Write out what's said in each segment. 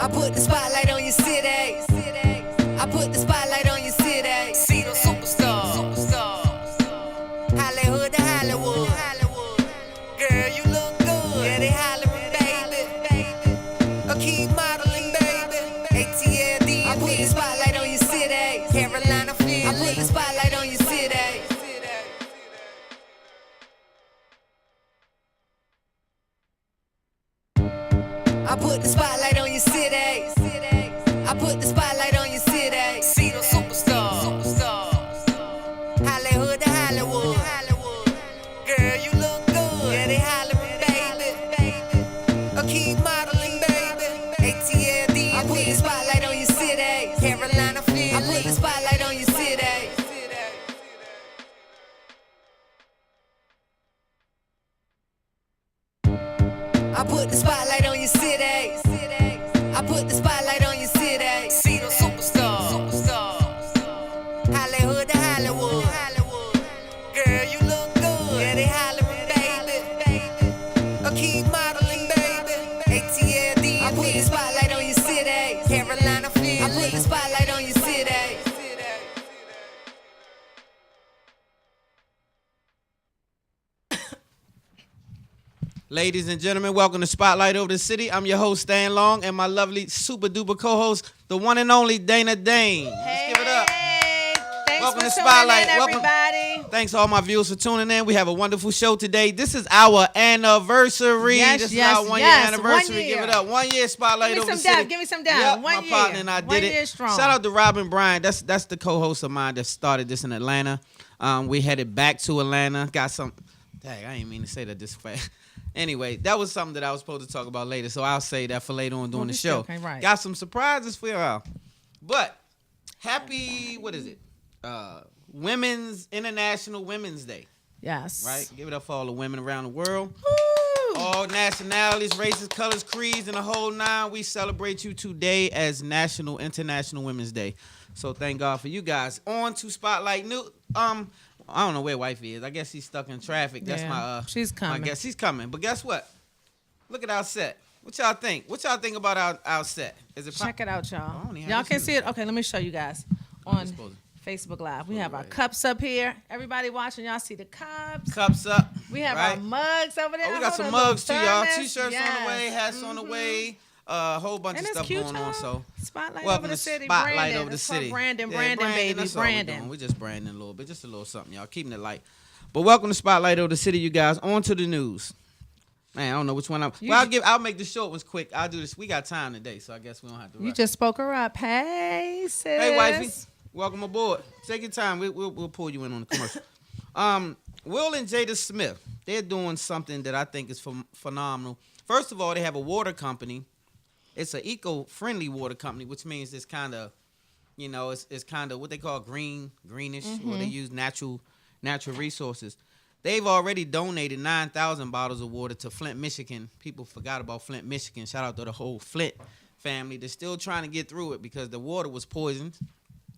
I put the spotlight on your city. I put the spotlight on your city. See them superstars. Hollywood to Hollywood. Girl, you look good. Yeah, they hollering, baby. Keep modeling, baby. ATLD. I put the spotlight on your city. Carolina, Philly. I put the spotlight on your city. I put the spotlight on your city. I put the spotlight on your city. See them superstars. Hollywood to Hollywood. Girl, you look good. Yeah, they hollering, baby. Keep modeling, baby. ATLD. I put the spotlight on your city. Carolina, Philly. I put the spotlight on your city. I put the spotlight on your city. I put the spotlight on your city. See them superstars. Hollywood to Hollywood. Girl, you look good. Yeah, they hollering, baby. Keep modeling, baby. ATLD. I put the spotlight on your city. Carolina, Philly. I put the spotlight on your city. Ladies and gentlemen, welcome to Spotlight Over the City. I'm your host, Terri Long, and my lovely super duper co-host, the one and only Dana Dayne. Hey, Let's give it up. Thanks Welcome for to tuning Spotlight. in, everybody. Thanks to all my viewers for tuning in. We have a wonderful show today. This is our anniversary. This is our 1 year anniversary. 1 year. Give it up. 1 year Spotlight Give Over me the some City. down. Give me some down. Yep, 1 my year. partner and I 1 did year it. strong. Shout out to Robin Bryan. That's the co-host of mine that started this in Atlanta. We headed back to Atlanta. Got some. Dang, I didn't mean to say that this fast. Anyway, that was something that I was supposed to talk about later, so I'll say that for later on during the show. Okay, right. Got some surprises for y'all. But happy, what is it? International Women's Day, Yes. right? Give it up for all the women around the world. Woo! All nationalities, races, colors, creeds, and the whole nine. We celebrate you today as International Women's Day. So thank God for you guys. On to Spotlight News. I don't know where wifey is. I guess she's stuck in traffic. That's Yeah, she's coming. My guess. She's coming. But guess what? Look at our set. What y'all think? What y'all think about our set? Is it Check it out, I y'all. don't even Y'all have can this see it. Okay, let me show you guys on Facebook Live. We have our cups up here. Everybody watching, y'all see the cups. Cups up. We have right? our mugs over there. Oh, we got Hold some on, mugs too, little y'all. thermos. T-shirts on the way, Yes. hats on the way. A whole bunch And of it's stuff cute, going on. y'all. So Spotlight welcome over the to city. Spotlight Brandon. over the It's called city. Brandon, Yeah, baby, that's all we're Brandon. doing. We're just branding a little bit, just a little something, y'all. Keeping it light. But welcome to Spotlight over the city, you guys. On to the news. Man, I don't know which one I'll make the short ones quick. I'll do this. We got time today, so I guess we don't have to rush. You just spoke her up. Hey, sis. Hey, wifey. Welcome aboard. Take your time. We'll pull you in on the commercial. Will and Jada Smith, they're doing something that I think is phenomenal. First of all, they have a water company. It's an eco-friendly water company, which means it's kind of, it's kind of what they call greenish, or they use natural resources. They've already donated 9,000 bottles of water to Flint, Michigan. People forgot about Flint, Michigan. Shout out to the whole Flint family. They're still trying to get through it because the water was poisoned.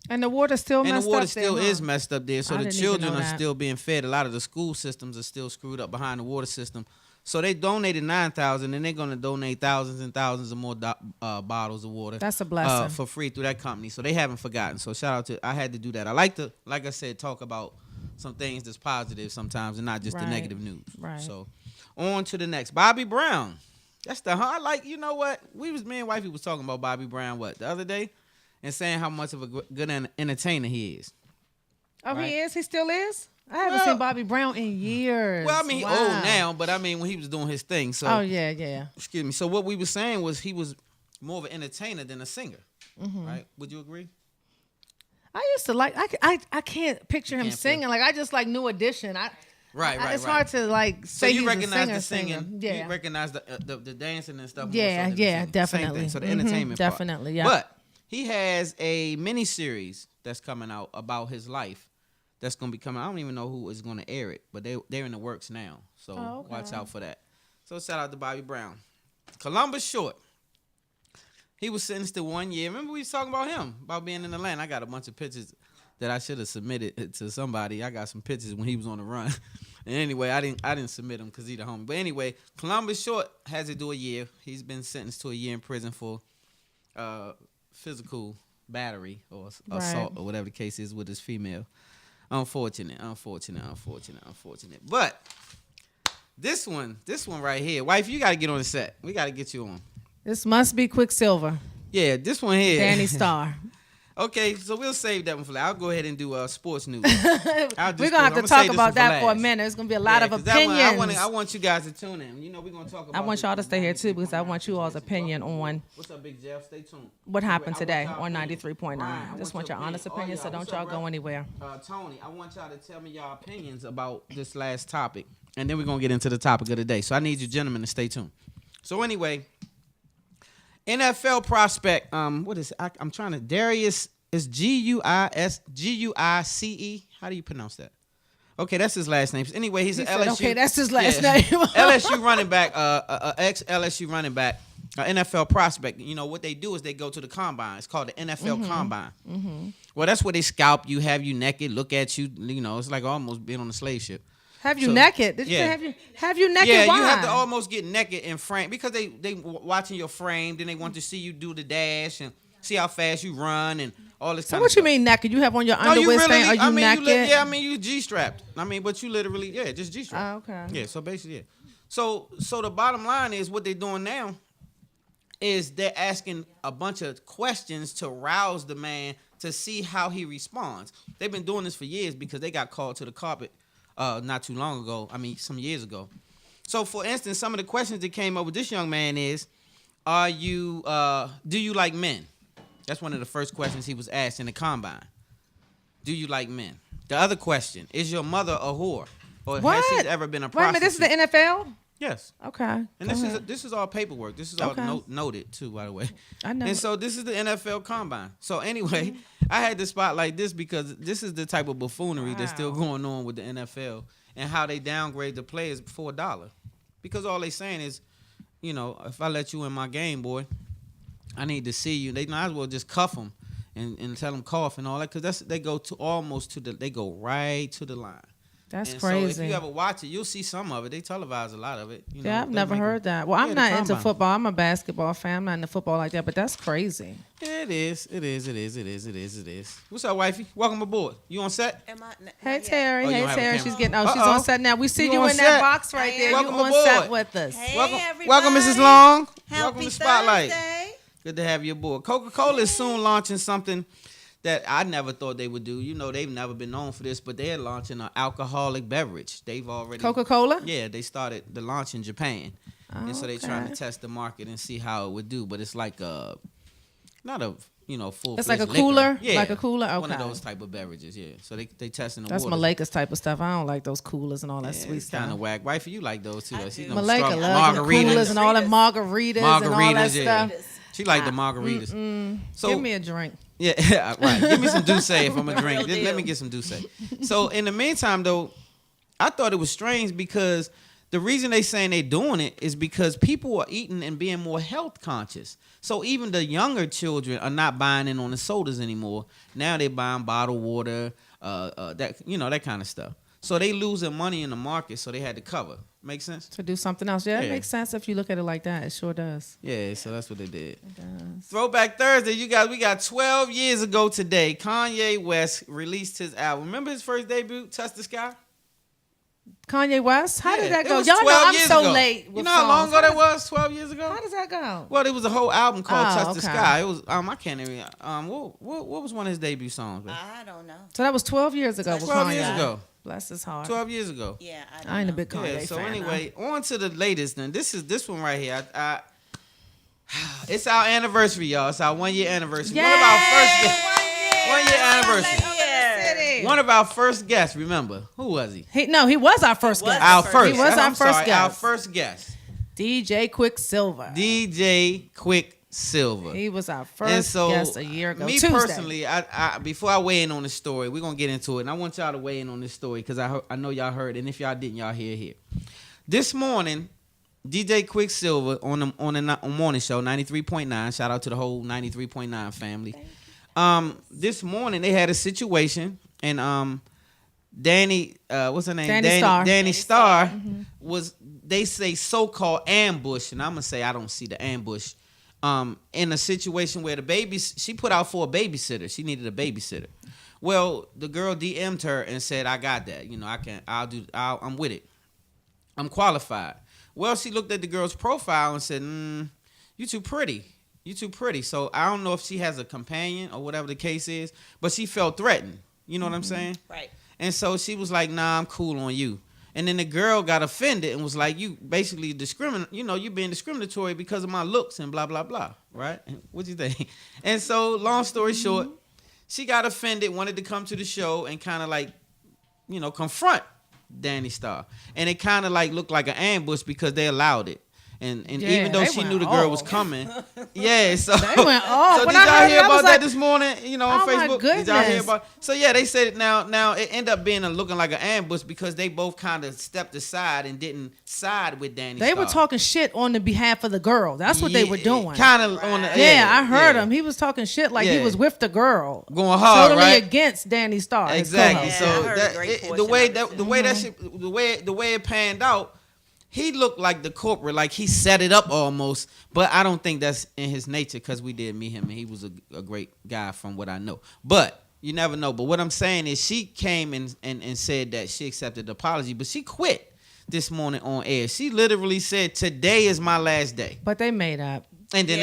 And the water still messed up. And the water there, still huh? is messed up there. So I the didn't even children know are that. still being fed. A lot of the school systems are still screwed up behind the water system. So they donated 9,000, and they're going to donate thousands and thousands of more bottles of water. That's a blessing. For free through that company. So they haven't forgotten. So shout out I had to do that. I like to, like I said, talk about some things that's positive sometimes and not just the Right. negative news. Right. So on to the next. Bobby Brown. That's you know what? Me and wifey was talking about Bobby Brown, the other day? And saying how much of a good entertainer he is. Oh, right? he is? He still is? I haven't seen Bobby Brown in years. Well, I mean, he Wow. old now, but I mean, when he was doing his thing. So, Oh, yeah. excuse me. So what we were saying was he was more of an entertainer than a singer, Mm-hmm. right? Would you agree? I used to I can't picture him can't singing. Like, I just like New Edition. Right. It's hard to like So say you he's recognize a the singer. singing, Yeah. you recognize the dancing and stuff. Yeah, more so than the yeah, singing. definitely. Same thing. So the Mhm, entertainment part. definitely, yeah. But he has a mini series that's coming out about his life. That's gonna be coming. I don't even know who is gonna air it, but they're in the works now. So okay. watch out for that. So shout out to Bobby Brown. Columbus Short. He was sentenced to 1 year. Remember we was talking about him, about being in Atlanta. I got a bunch of pictures that I should have submitted to somebody. I got some pictures when he was on the run. And anyway, I didn't submit him because he's the homie. But anyway, Columbus Short has to do a year. He's been sentenced to a year in prison for physical battery or assault or whatever the case is with this female. Unfortunate. But this one right here, wife, you got to get on the set. We got to get you on. This must be Quicksilver. Yeah, this one here. Danny Starr. Okay, so we'll save that one for later. I'll go ahead and do sports news. We're gonna have to talk about that for a minute. It's gonna be a lot of opinions. I want you guys to tune in. You know, we're gonna talk about. I want y'all to stay here too because I want you all's opinion on what's up, Big Jeff. Stay tuned. What happened today on 93.9. I just want your honest opinion, so don't y'all go anywhere. Tony, I want y'all to tell me y'all opinions about this last topic, and then we're gonna get into the topic of the day. So I need you gentlemen to stay tuned. So anyway, NFL prospect. What is it? I'm trying to Darius. It's Guice. How do you pronounce that? Okay, that's his last name. Anyway, he's an LSU. Okay, that's his last name. LSU running back, ex LSU running back, NFL prospect. You know what they do is they go to the combine. It's called the NFL Combine. Mm-hmm. Well, that's where they scalp you, have you naked, look at you. You know, it's like almost being on a slave ship. Have you naked? Did you say have you naked? Yeah, Why? you have to almost get naked in frame because they watching your frame. Then they want to see you do the dash and see how fast you run and all this. So what you mean naked? You have on your underwear? Are you naked? You G-strapped. But you literally, just G-strapped. Oh, okay. Yeah, so basically, yeah. So the bottom line is what they're doing now is they're asking a bunch of questions to rouse the man to see how he responds. They've been doing this for years because they got called to the carpet not too long ago. Some years ago. So for instance, some of the questions that came up with this young man is, do you like men? That's one of the first questions he was asked in the combine. Do you like men? The other question, is your mother a whore? Or has she ever been a prostitute? Wait a minute, this is the NFL? Yes. Okay. And this is all paperwork. This is all noted too, by the way. I know. And so this is the NFL Combine. So anyway, I had to spotlight this because this is the type of buffoonery that's still going on with the NFL and how they downgrade the players for $1. Because all they saying is, you know, if I let you in my game, boy, I need to see you. They might as well just cuff them and tell them cough and all that because they go right to the line. That's and crazy. So if you ever watch it, you'll see some of it. They televise a lot of it. You know, I've never heard that. Well, I'm not into football. I'm a basketball fan. I'm not into football like that, but that's crazy. Yeah, it is. What's up, wifey? Welcome aboard. You on set? Hey, Terry. Hey, Terry. She's on set now. We see you in set? that box right there. Welcome you on aboard. set with us. Hey, welcome, Mrs. Long. Happy Welcome to Spotlight. Thursday. Good to have you aboard. Coca-Cola is soon launching something that I never thought they would do. You know, they've never been known for this, but they're launching an alcoholic beverage. They've already Coca-Cola? Yeah, they started the launch in Japan. And so they're trying to test the market and see how it would do. But it's like not a full. It's like a cooler? Yeah. Like a cooler? Okay. One of those type of beverages, yeah. So they testing the That's waters. Malika's type of stuff. I don't like those coolers and all that sweet stuff. Kind of whack. Wifey, you like those too. She's Malika loves the coolers and all that margaritas and all that stuff. She like the margaritas. So give me a drink. Yeah, right. Give me some Douce if I'm a drink. Let me get some Douce. So in the meantime, though, I thought it was strange because the reason they saying they doing it is because people are eating and being more health conscious. So even the younger children are not buying in on the sodas anymore. Now they're buying bottled water, that kind of stuff. So they losing money in the market, so they had to cover. Make sense? To do something else. Yeah, it makes sense if you look at it like that. It sure does. Yeah, so that's what they did. It does. Throwback Thursday, you guys, we got 12 years ago today. Kanye West released his album. Remember his first debut, Touch the Sky? Kanye West? How did that go? Was Y'all know I'm years so ago. late with You know how long songs. ago that was? 12 years ago? How does that go? Well, it was a whole album called Touch the okay. Sky. It was I can't even what was one of his debut songs? Man? I don't know. So that was 12 years ago with 12 Kanye. years ago. Bless his heart. 12 years ago. Yeah, I ain't a know. big Kanye Yeah, so fan. anyway, on to the latest then. This one right here. It's our anniversary, y'all. It's our 1 year anniversary. Yay! One of our first 1 year anniversary. City. One of our first guests, remember. Who was he? He was our first guest. Our first. He was our first guest. Our first guest. DJ Quicksilver. DJ Quicksilver. He was our first guest a year ago. Me Tuesday. personally, I before I weigh in on the story, we're gonna get into it, and I want y'all to weigh in on this story because I know y'all heard, and if y'all didn't, y'all hear. This morning, DJ Quicksilver on the morning show, 93.9. Shout out to the whole 93.9 family. This morning they had a situation, and Danny, what's her name? Danny Starr was, they say, so-called ambush, and I'm gonna say I don't see the ambush in a situation where she put out for a babysitter. She needed a babysitter. Well, the girl DM'd her and said, I got that. I'm with it. I'm qualified. Well, she looked at the girl's profile and said, you too pretty. You too pretty. So I don't know if she has a companion or whatever the case is, but she felt threatened. You know what I'm saying? Right. And so she was like, nah, I'm cool on you. And then the girl got offended and was like, you basically you being discriminatory because of my looks and blah, blah, blah. Right? What do you think? And so long story short, she got offended, wanted to come to the show and kind of like, confront Danny Starr. And it kind of like looked like an ambush because they allowed it. And even though she knew the girl was coming, so they went off. So did y'all hear about that this morning? On Facebook. My goodness. Did y'all hear about? So yeah, they said it now it ended up being looking like an ambush because they both kind of stepped aside and didn't side with Danny. They were talking shit on the behalf of the girl. That's what they were doing. Kind of on the I heard him. He was talking shit like he was with the girl, going hard, totally right? against Danny Starr. Exactly. Yeah, So the way it panned out. He looked like the corporate, like he set it up almost, but I don't think that's in his nature because we did meet him and he was a great guy from what I know. But you never know. But what I'm saying is she came and said that she accepted the apology, but she quit this morning on air. She literally said, today is my last day. But they made up. And then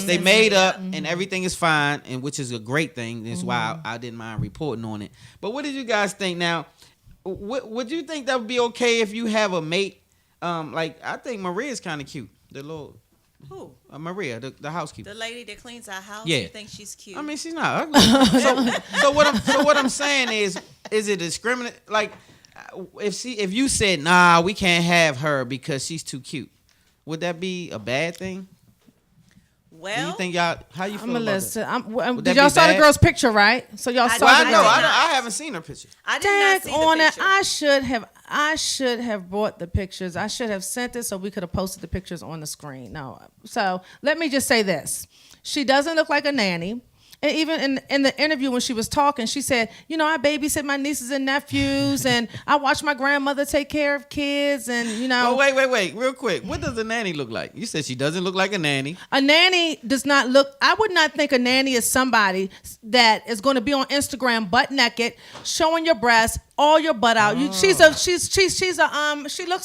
they made up and everything is fine, and which is a great thing. That's why I didn't mind reporting on it. But what did you guys think now? Would you think that would be okay if you have a mate? I think Maria's kind of cute. The little who? Maria, the housekeeper. The lady that cleans our house. Yeah. You think she's cute? I mean, she's not ugly. so what I'm saying is it discriminate? Like, if you said nah, we can't have her because she's too cute, would that be a bad thing? Well, you think y'all? How you feel about that? Did y'all saw the girl's picture, right? So y'all saw. I haven't seen her picture. I did not see the picture. I should have brought the pictures. I should have sent it so we could have posted the pictures on the screen. No. So let me just say this: she doesn't look like a nanny. And even in the interview when she was talking, she said, I babysit my nieces and nephews, and I watch my grandmother take care of kids, and Well, wait, real quick. What does a nanny look like? You said she doesn't look like a nanny. A nanny does not look. I would not think a nanny is somebody that is going to be on Instagram butt naked, showing your breasts, all your butt out. She looks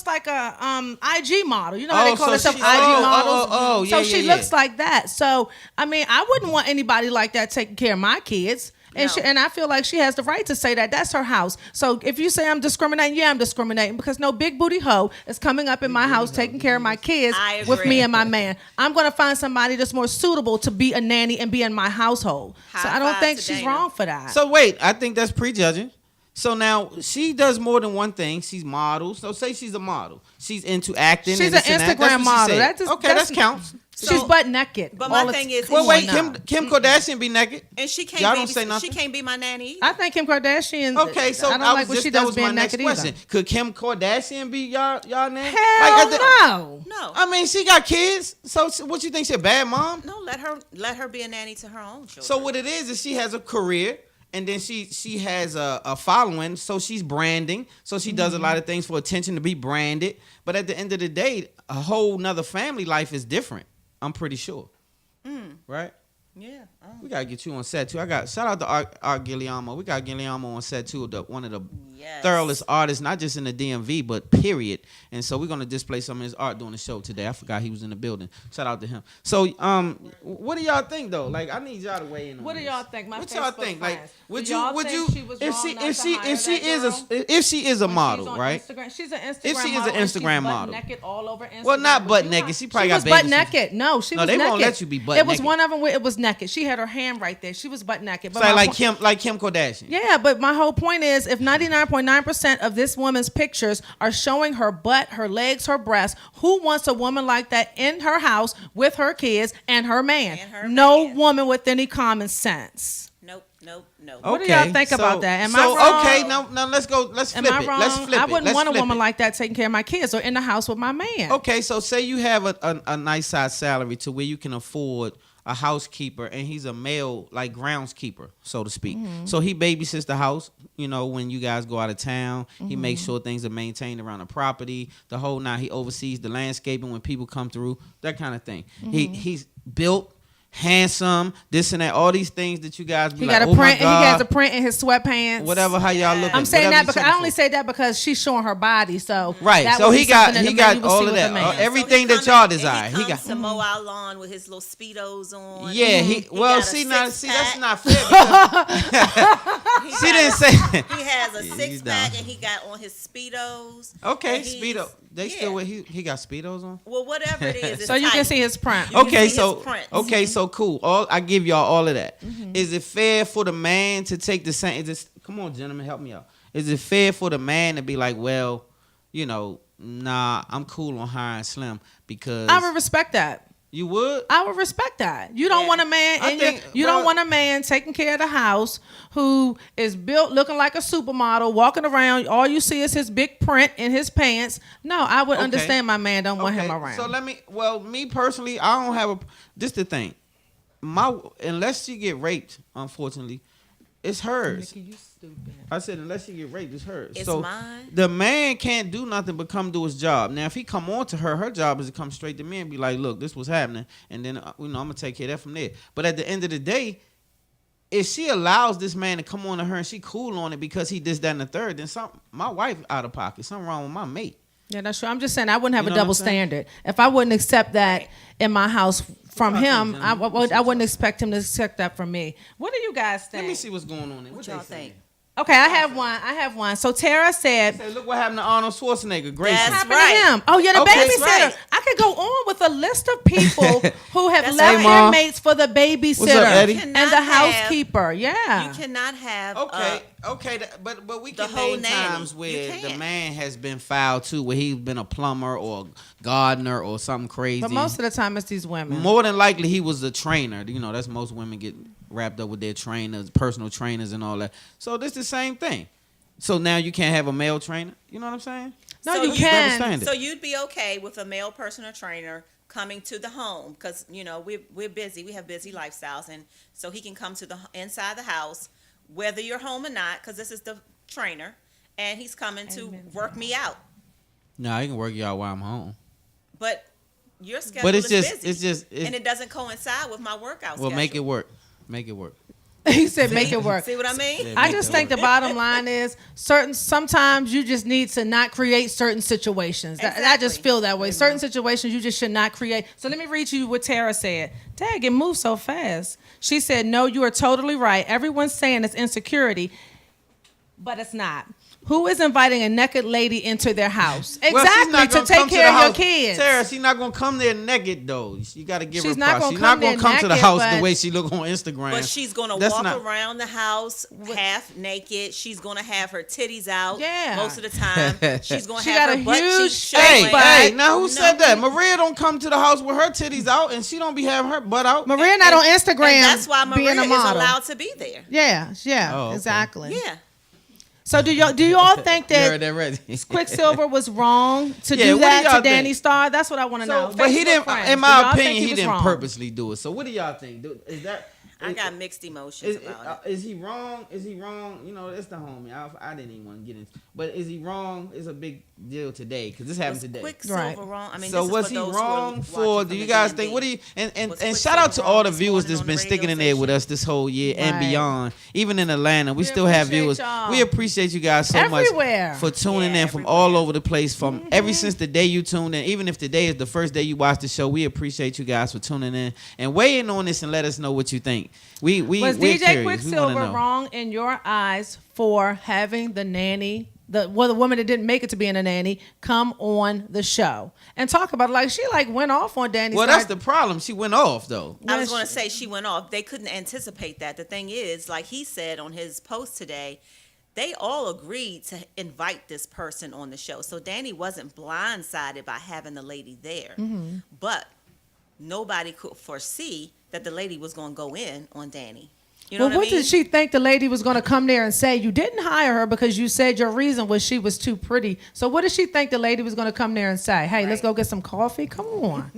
like a IG model. You know how they call themselves IG models. So she looks like that. So I mean, I wouldn't want anybody like that taking care of my kids. And I feel like she has the right to say that. That's her house. So if you say I'm discriminating, I'm discriminating because no big booty hoe is coming up in my house taking care of my kids with me and my man. I'm going to find somebody that's more suitable to be a nanny and be in my household. So I don't think she's wrong for that. So wait, I think that's prejudging. So now she does more than one thing. She's models. So say she's a model. She's into acting. She's an Instagram model. That counts. She's butt naked. But my thing is, Kim Kardashian be naked, and she can't. Y'all don't say nothing. She can't be my nanny either. I think Kim Kardashian. Okay, so I don't like what she does being naked either. Could Kim Kardashian be y'all nanny? Hell no. No. I mean, she got kids. So what you think? She a bad mom? No, let her be a nanny to her own children. So what it is she has a career. And then she has a following, so she's branding. So she does a lot of things for attention to be branded. But at the end of the day, a whole nother family life is different. I'm pretty sure. Right? Yeah. We gotta get you on set too. Shout out to Art Guillermo. We got Guillermo on set too. One of the thoroughest artists, not just in the DMV, but period. And so we're gonna display some of his art during the show today. I forgot he was in the building. Shout out to him. So what do y'all think though? Like I need y'all to weigh in on What do this. y'all think? What y'all think? Like would you if she is a model, right? She's an Instagram If she is model. an Instagram model. Butt naked all over Instagram. Well, not butt naked. She probably got was butt babies. naked. No, she was naked. No, they won't let you be butt naked. It was naked. one of them where it was naked. She had her hand right there. She was butt naked. But So like Kim Kardashian. Yeah, but my whole point is if 99.9% of this woman's pictures are showing her butt, her legs, her breasts, who wants a woman like that in her house with her kids and her man? No woman with any common sense. Nope. What do y'all think about that? Am I wrong? Okay, now let's go. Let's Am flip I it. wrong? Let's flip it. I wouldn't Let's want a flip woman it. like that taking care of my kids or in the house with my man. Okay, so say you have a nice size salary to where you can afford a housekeeper, and he's a male like groundskeeper, so to speak. So he babysits the house. When you guys go out of town, he makes sure things are maintained around the property. The whole night, he oversees the landscaping when people come through, that kind of thing. He's built. Handsome, this and that, all these things that you guys be He like, got a oh my print, and he God. has a print in his sweatpants. Whatever, how y'all looking. I'm saying whatever that because you I only say that because she's showing her body. So right. that So would he be got something that he the man got you would all see of with the that, man. everything that y'all desire. He He got. comes to mow our lawn with his little Speedos on. Yeah, He well, got a see, that's six-pack. not fair. Because she didn't say. He has a Yeah, six he's pack dumb. and he got on his Speedos. Okay, And he's- Speedo. They yeah. still wear. He got Speedos on. Well, whatever it is. It's So you can tight. see his print. You can Okay, see so his prints. okay, so cool. I give y'all all of that. Is it fair for the man to take the same? Come on, gentlemen, help me out. Is it fair for the man to be like, well, nah, I'm cool on high and slim because I would respect that. you would. I would respect that. You don't Yeah. want a man, I and think, you don't bro- want a man taking care of the house who is built looking like a supermodel, walking around. All you see is his big print in his pants. No, I would Okay. understand my man don't want him Okay, around. So me personally, I don't have a. This the thing, unless you get raped, unfortunately, it's hers. you stupid. I said unless you get raped, it's hers. It's so mine. the man can't do nothing but come do his job. Now, if he come on to her job is to come straight to me and be like, "Look, this was happening," and then I'm gonna take care of that from there. But at the end of the day, if she allows this man to come on to her and she cool on it because he this, that, and the third, then my wife out of pocket. Something wrong with my mate. Yeah, that's true. I'm just saying I wouldn't have You a know what double I'm saying? standard. If I wouldn't accept that in my house from What about him, you, I Jenna? wouldn't expect him to accept that from me. What do you guys think? Let me see what's going on there. What they y'all saying? think? Okay, I have one. So Tara said, Say, look what happened to Arnold Schwarzenegger. Gracie. That's happened right. to him? Oh, yeah, the Okay. babysitter. That's right. I could go on with a list of people who have That's left right. their Ma. mates for the babysitter What's up, Eddie? and Cannot the have- housekeeper. Yeah. You cannot have. Okay, but we the can whole name nanny. times You where the can't. man has been fouled too, where he's been a plumber or a gardener or something crazy. But most of the time, it's these women. More than likely, he was a trainer. That's most women get wrapped up with their trainers, personal trainers, and all that. So this the same thing. So now you can't have a male trainer. You know what I'm saying? No, So you you can. understand it. So you'd be okay with a male personal trainer coming to the home because we're busy. We have busy lifestyles, and so he can come to the inside the house, whether you're home or not, because this is the trainer, and he's coming to work me out. No, I can work you out while I'm home. But your schedule But it's is just, busy, it's and it doesn't coincide with my workout well, schedule. make it work. Make it work. He said, make it work. See what I mean? Yeah. I Make just it think work. the bottom line is sometimes you just need to not create certain situations. I just Exactly. feel that way. Certain situations you just should not create. So let me read you what Tara said. Dang, it moves so fast. She said, no, you are totally right. Everyone's saying it's insecurity, but it's not. Who is inviting a naked lady into their house? Well, she's Exactly, not to gonna take come care the of your house. kids. Sarah, she's not gonna come there naked though. You got to give She's her not props. gonna She's not come gonna there come to the naked, house but- the way she look on Instagram. But she's gonna That's walk not- around the house half naked. She's gonna have her titties out. Yeah. Most of the time, she's gonna She have got her a butt huge cheeks fake showing. Hey, butt. hey, now who No. said that? Maria don't come to the house with her titties out, and she don't be having her butt out. Maria not on Instagram. And that's why Maria being a is model. allowed to be there. Yeah, Oh, okay. exactly. Yeah. So do y'all think You heard that that ready? Quicksilver was wrong to Yeah, do what do that y'all to Danny think? Starr? That's what I want to know. But he Facebook didn't. friends, In do my y'all think opinion, he was didn't wrong? purposely do it. So what do y'all think? Is that? I got mixed emotions about it. Is he wrong? Is he wrong? It's the homie. I didn't even want to get into. But is he wrong? It's a big deal today because this happened Was today. Quicksilver Right. wrong? I mean, So this is was for he those who are wrong watching for? from Do you the guys DMV. think? What do you Was and shout Quicksilver out to all wrong the this viewers morning that's on been the sticking in radio there with station? us this whole year and Right. beyond. Even in Atlanta, we We still have appreciate viewers. y'all. We appreciate you guys so Everywhere. much for tuning Yeah, in from everywhere. all over the place. From ever since the day you tuned in, even if today is the first day you watched the show, we appreciate you guys for tuning in and weigh in on this and let us know what you think. Was we're DJ curious. We Quicksilver wanna know. wrong in your eyes for having the nanny, the woman that didn't make it to being a nanny, come on the show and talk about it? Like she went off on Danny. Well, Starr. that's the problem. She went off though. I was Yes. going to say she went off. They couldn't anticipate that. The thing is, like he said on his post today, they all agreed to invite this person on the show. So Danny wasn't blindsided by having the lady there. But nobody could foresee that the lady was going to go in on Danny. You know Well, what what I mean? did she think the lady was going to come there and say? You didn't hire her because you said your reason was she was too pretty. So what did she think the lady was going to come there and say? Hey, let's Right. go get some coffee? Come on.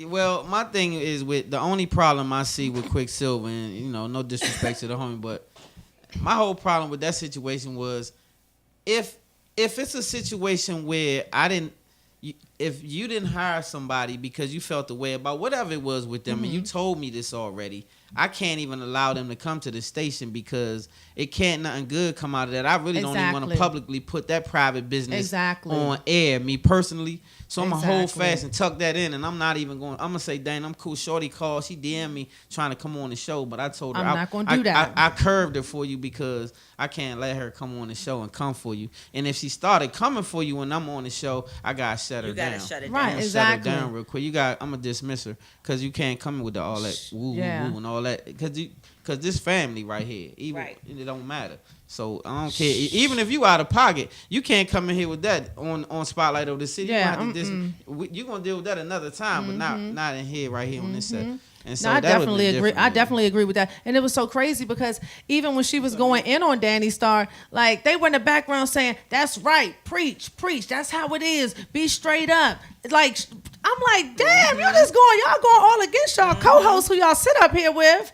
Well, my thing is with the only problem I see with Quicksilver, and no disrespect to the homie, but my whole problem with that situation was if it's a situation where if you didn't hire somebody because you felt the way about whatever it was with them, and you told me this already, I can't even allow them to come to the station because it can't nothing good come out of that. I really don't even want to Exactly. publicly put that private business Exactly. on air, me personally. So I'm going to hold Exactly. fast and tuck that in, and I'm not even going. I'm going to say, Dane, I'm cool. Shorty called. She DM'd me trying to come on the show, but I told her I'm not gonna do that. I curved her for you because I can't let her come on the show and come for you. And if she started coming for you when I'm on the show, I got to shut her You down. gotta shut it Right, down. exactly. Shut her down real quick. I'm going to dismiss her because you can't come in with all that woo, Yeah. woo, woo and all that. Because this family right here, even Right. it don't matter. So I don't care. Even if you out of pocket, you can't come in here with that on Spotlight of the City. Yeah, You're gonna deal with that another time, but not in here, right here on this set. And so No, I that would've definitely been agree. different, I definitely agree with that. And it was so crazy because even when she was going in on Danny Starr, like they were in the background saying, "That's right, preach. That's how it is. Be straight up." It's like I'm like, damn, y'all going all against y'all co-hosts who y'all sit up here with.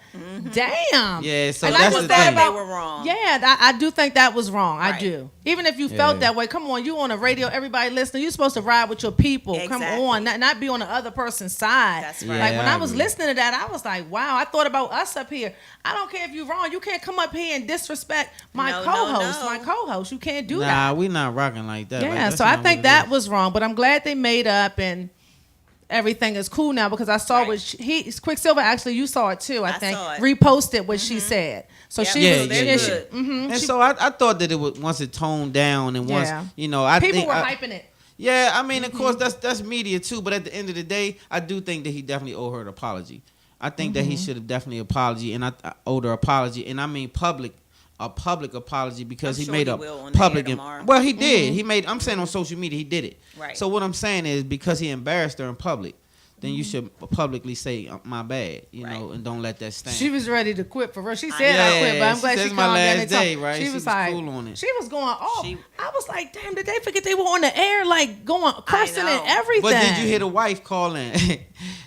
Damn. Yeah, so And I that's just the thought thing. They were wrong. Yeah, I do think that was wrong. I Right. do. Even if you felt Yeah. that way, come on, you on the radio, everybody listening, you're supposed to ride with your people. Come Exactly. on, not be on the other person's side. That's right. Like Yeah, when I I was agree. listening to that, I was like, wow, I thought about us up here. I don't care if you're wrong. You can't come up here and disrespect my No, co-host. no. My co-host. You can't do Nah, that. we not rocking like that. Like, Yeah, that's so I not think what it that is. was wrong, but I'm glad they made up and everything is cool now because I saw Right. what Quicksilver actually you saw it too. I think saw it. reposted what she said. So Yep. she Yeah, was yeah, yeah, yeah. she- And so I thought that it was once it toned down and once Yeah. I people think were I- hyping it. Yeah, I mean, of course, that's media too. But at the end of the day, I do think that he definitely owed her an apology. I think that he should have definitely apology, and I owed her apology, and I mean a public apology because I'm he sure made he a will on the public. air tomorrow. Well, he did. He made. I'm saying on social media, he did it. Right. So what I'm saying is because he embarrassed her in public, then you should publicly say my bad, Right. and don't let that stand. She was ready to quit for real. She said know. I quit, but I'm She glad said she it's my calmed down last and talked. day, right? She She was was like, cool on it. She was going off. She- I was like, damn, did they forget they were on the air, like going cursing know. and everything? But did you hear the wife calling?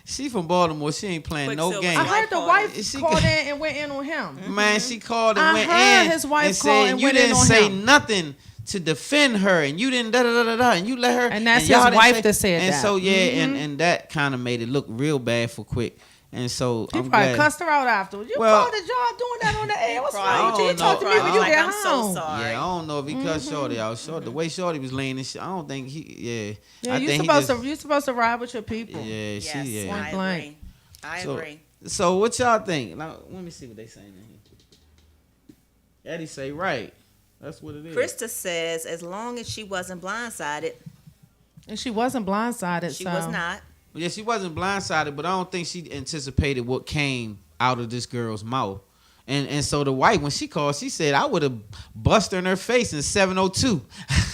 She from Baltimore. She ain't playing no Quicksilver. game. I heard the Wife wife called it. She called got- in and went in on him. Man, she called and I went heard in his wife and called said and you went in didn't on say him. nothing to defend her, and you didn't da da da da da, and you let her. And that's y'all his didn't wife say- that said and that. so yeah, and that kind of made it look real bad for Quick, and so He I'm probably glad. cussed her out afterwards. You Well- called the job doing that on the air. What's Probably wrong with you? You did. talk to me Probably when you like, get I'm home. so sorry. Yeah, I don't know if he cussed Shorty out. The way Shorty was laying this shit, I don't think he. Yeah, I you're think he supposed just- to. You're supposed to ride with your people. Yeah, Yes, she. Yeah. I blank. agree. I So- agree. So what y'all think? Now, let me see what they saying in here. Eddie say right. That's what it is. Krista says as long as she wasn't blindsided, And she wasn't blindsided. she so. was not. Yeah, she wasn't blindsided, but I don't think she anticipated what came out of this girl's mouth. And so the wife, when she called, she said, I would have busted her in her face in 702.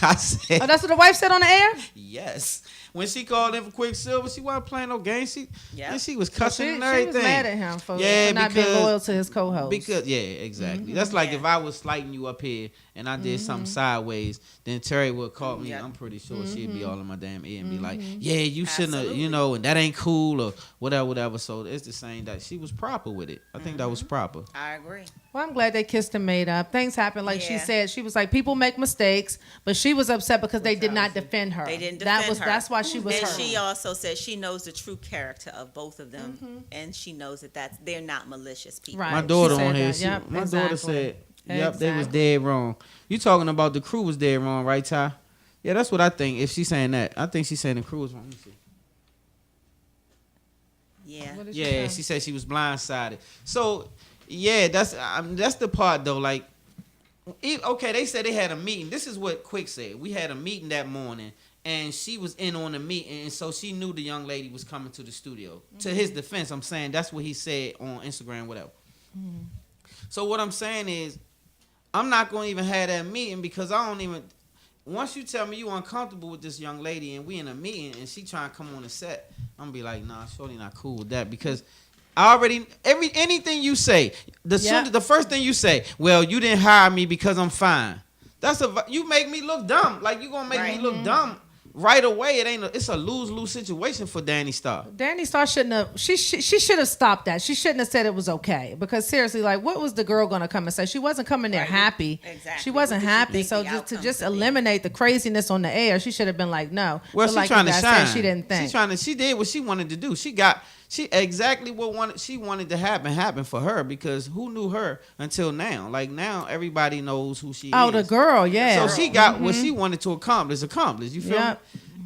I said, Oh, that's what the wife said on the air. yes. When she called in for Quicksilver, she wasn't playing no games. Yeah. And she was So cussing she and everything. was mad at him for Yeah, not being because- loyal to his co-host. Because exactly. That's like if I was slighting you up here and I did something sideways, then Terry would call me. Yep. I'm pretty sure she'd be all in my damn ear and be like, "Yeah, you shouldn't have, Absolutely. and that ain't cool or whatever." So it's the same that she was proper with it. I think that was proper. I agree. Well, I'm glad they kissed and made up. Things happen, like she Yeah. said. She was like, people make mistakes, but she was upset because they did not defend her. They didn't That defend was her. that's why she was And hurt. she also said she knows the true character of both of them, and she knows that they're not malicious people. Right. My she daughter said on here, that. Yep, my daughter exactly. said, "Yep, they was Exactly. dead wrong." You talking about the crew was dead wrong, right, Ty? Yeah, that's what I think. If she's saying that, I think she's saying the crew was wrong. Let me see. Yeah. What did she Yeah, say? she said she was blindsided. So, yeah, that's the part though. Like, okay, they said they had a meeting. This is what Quick said. We had a meeting that morning, and she was in on the meeting, and so she knew the young lady was coming to the studio. To his defense, I'm saying that's what he said on Instagram, whatever. So what I'm saying is, I'm not going to even have that meeting because I don't even. Once you tell me you uncomfortable with this young lady and we in a meeting and she trying to come on the set, I'm gonna be like, nah, shorty not cool with that because I already anything you say. The first thing you say, well, you didn't hire me because I'm fine. You make me look dumb. Like you gonna make me look dumb right away. It's a lose-lose situation for Danny Starr. Danny Starr shouldn't have. She should have stopped that. She shouldn't have said it was okay. Because seriously, like, what was the girl gonna come and say? She wasn't coming there happy. Exactly. She wasn't happy. So just eliminate the craziness on the air, she should have been like, no. Well, she's trying to shine. She didn't think. She did what she wanted to do. She exactly what she wanted to happen for her, because who knew her until now? Like now everybody knows who she is. Oh, the girl, yeah. So she got what she wanted to accomplish. You feel me?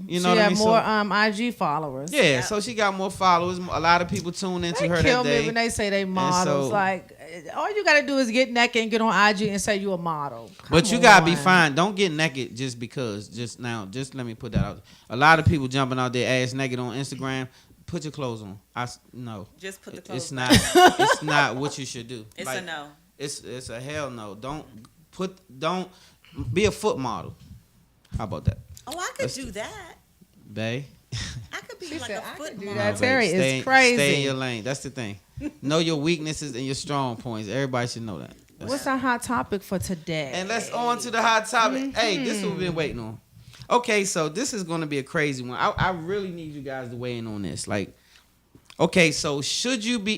You know what I mean? She had more IG followers. Yeah, so she got more followers. A lot of people tune into her that day. They kill me when they say they models. Like, all you got to do is get naked and get on IG and say you a model. But you got to be fine. Don't get naked just because. Just let me put that out. A lot of people jumping out there ass naked on Instagram. Put your clothes on. No. Just put the clothes on. It's not what you should do. It's a no. It's a hell no. Don't be a foot model. How about that? Oh, I could do that. Bae. I could be like a foot model. That Terri is crazy. Stay in your lane. That's the thing. Know your weaknesses and your strong points. Everybody should know that. What's our hot topic for today? And let's on to the hot topic. Hey, this is what we've been waiting on. Okay, so this is going to be a crazy one. I really need you guys to weigh in on this. Like, okay, so should you be,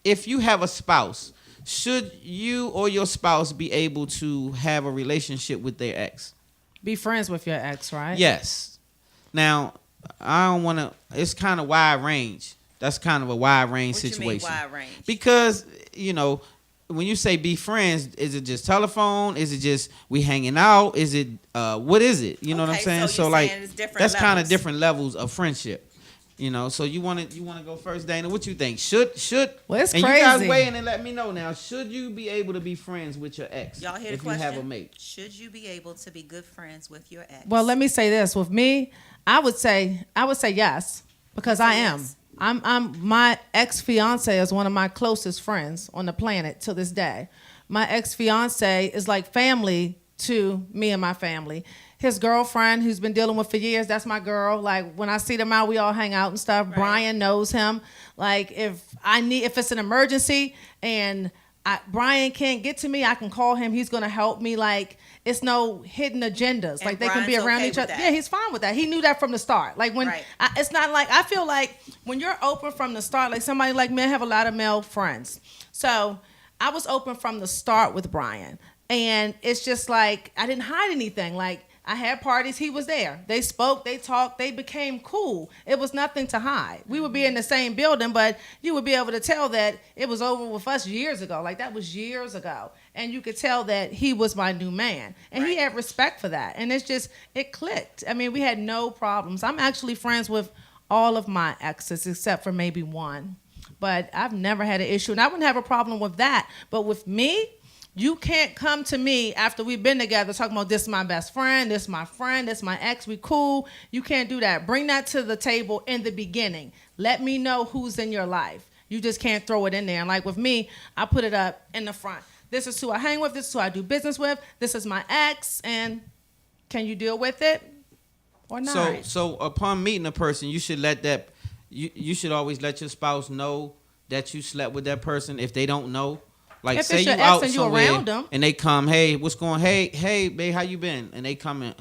if you have a spouse, should you or your spouse be able to have a relationship with their ex? Be friends with your ex, right? Yes. Now, I don't want to, it's kind of wide range. That's kind of a wide range situation. What you mean wide range? Because, when you say be friends, is it just telephone? Is it just we hanging out? Is it what is it? You know what I'm saying? So like that's kind of levels. different levels of friendship. So you want to go first, Dana? What you think? Should well, it's and crazy. You guys weigh in and let me know now. Should you be able to be friends with your ex? Y'all hear the if question? You have a mate? Should you be able to be good friends with your ex? Well, let me say this. With me, I would say yes, because I am. Yes. I'm my ex-fiance is one of my closest friends on the planet to this day. My ex-fiance is like family to me and my family. His girlfriend, who's been dealing with for years, that's my girl. Like, when I see them out, we all hang out and stuff. Right. Brian knows him. Like, if it's an emergency and Brian can't get to me, I can call him. He's gonna help me. Like, it's no hidden agendas. And like, they Brian's can be around okay each other. with that. Yeah, he's fine with that. He knew that from the start. Like, when it's not like, I feel like when you're open from the start, like somebody like me, I have a lot of male friends. So I was open from the start with Brian, and it's just like I didn't hide anything. Like, I had parties, he was there. They spoke, they talked, they became cool. It was nothing to hide. We would be in the same building, but you would be able to tell that it was over with us years ago. Like, that was years ago. And you could tell that he was my new man. And he had respect for that. And it clicked. I mean, we had no problems. I'm actually friends with all of my exes except for maybe one. But I've never had an issue. And I wouldn't have a problem with that. But with me, you can't come to me after we've been together talking about this is my best friend, this is my friend, this is my ex, we cool. You can't do that. Bring that to the table in the beginning. Let me know who's in your life. You just can't throw it in there. And like with me, I put it up in the front. This is who I hang with. This is who I do business with. This is my ex. And can you deal with it or not? So upon meeting a person, you should you should always let your spouse know that you slept with that person if they don't know. Like, if say it's you your out ex and somewhere you around them, and they come, hey, what's going? Hey, babe, how you been? And they come and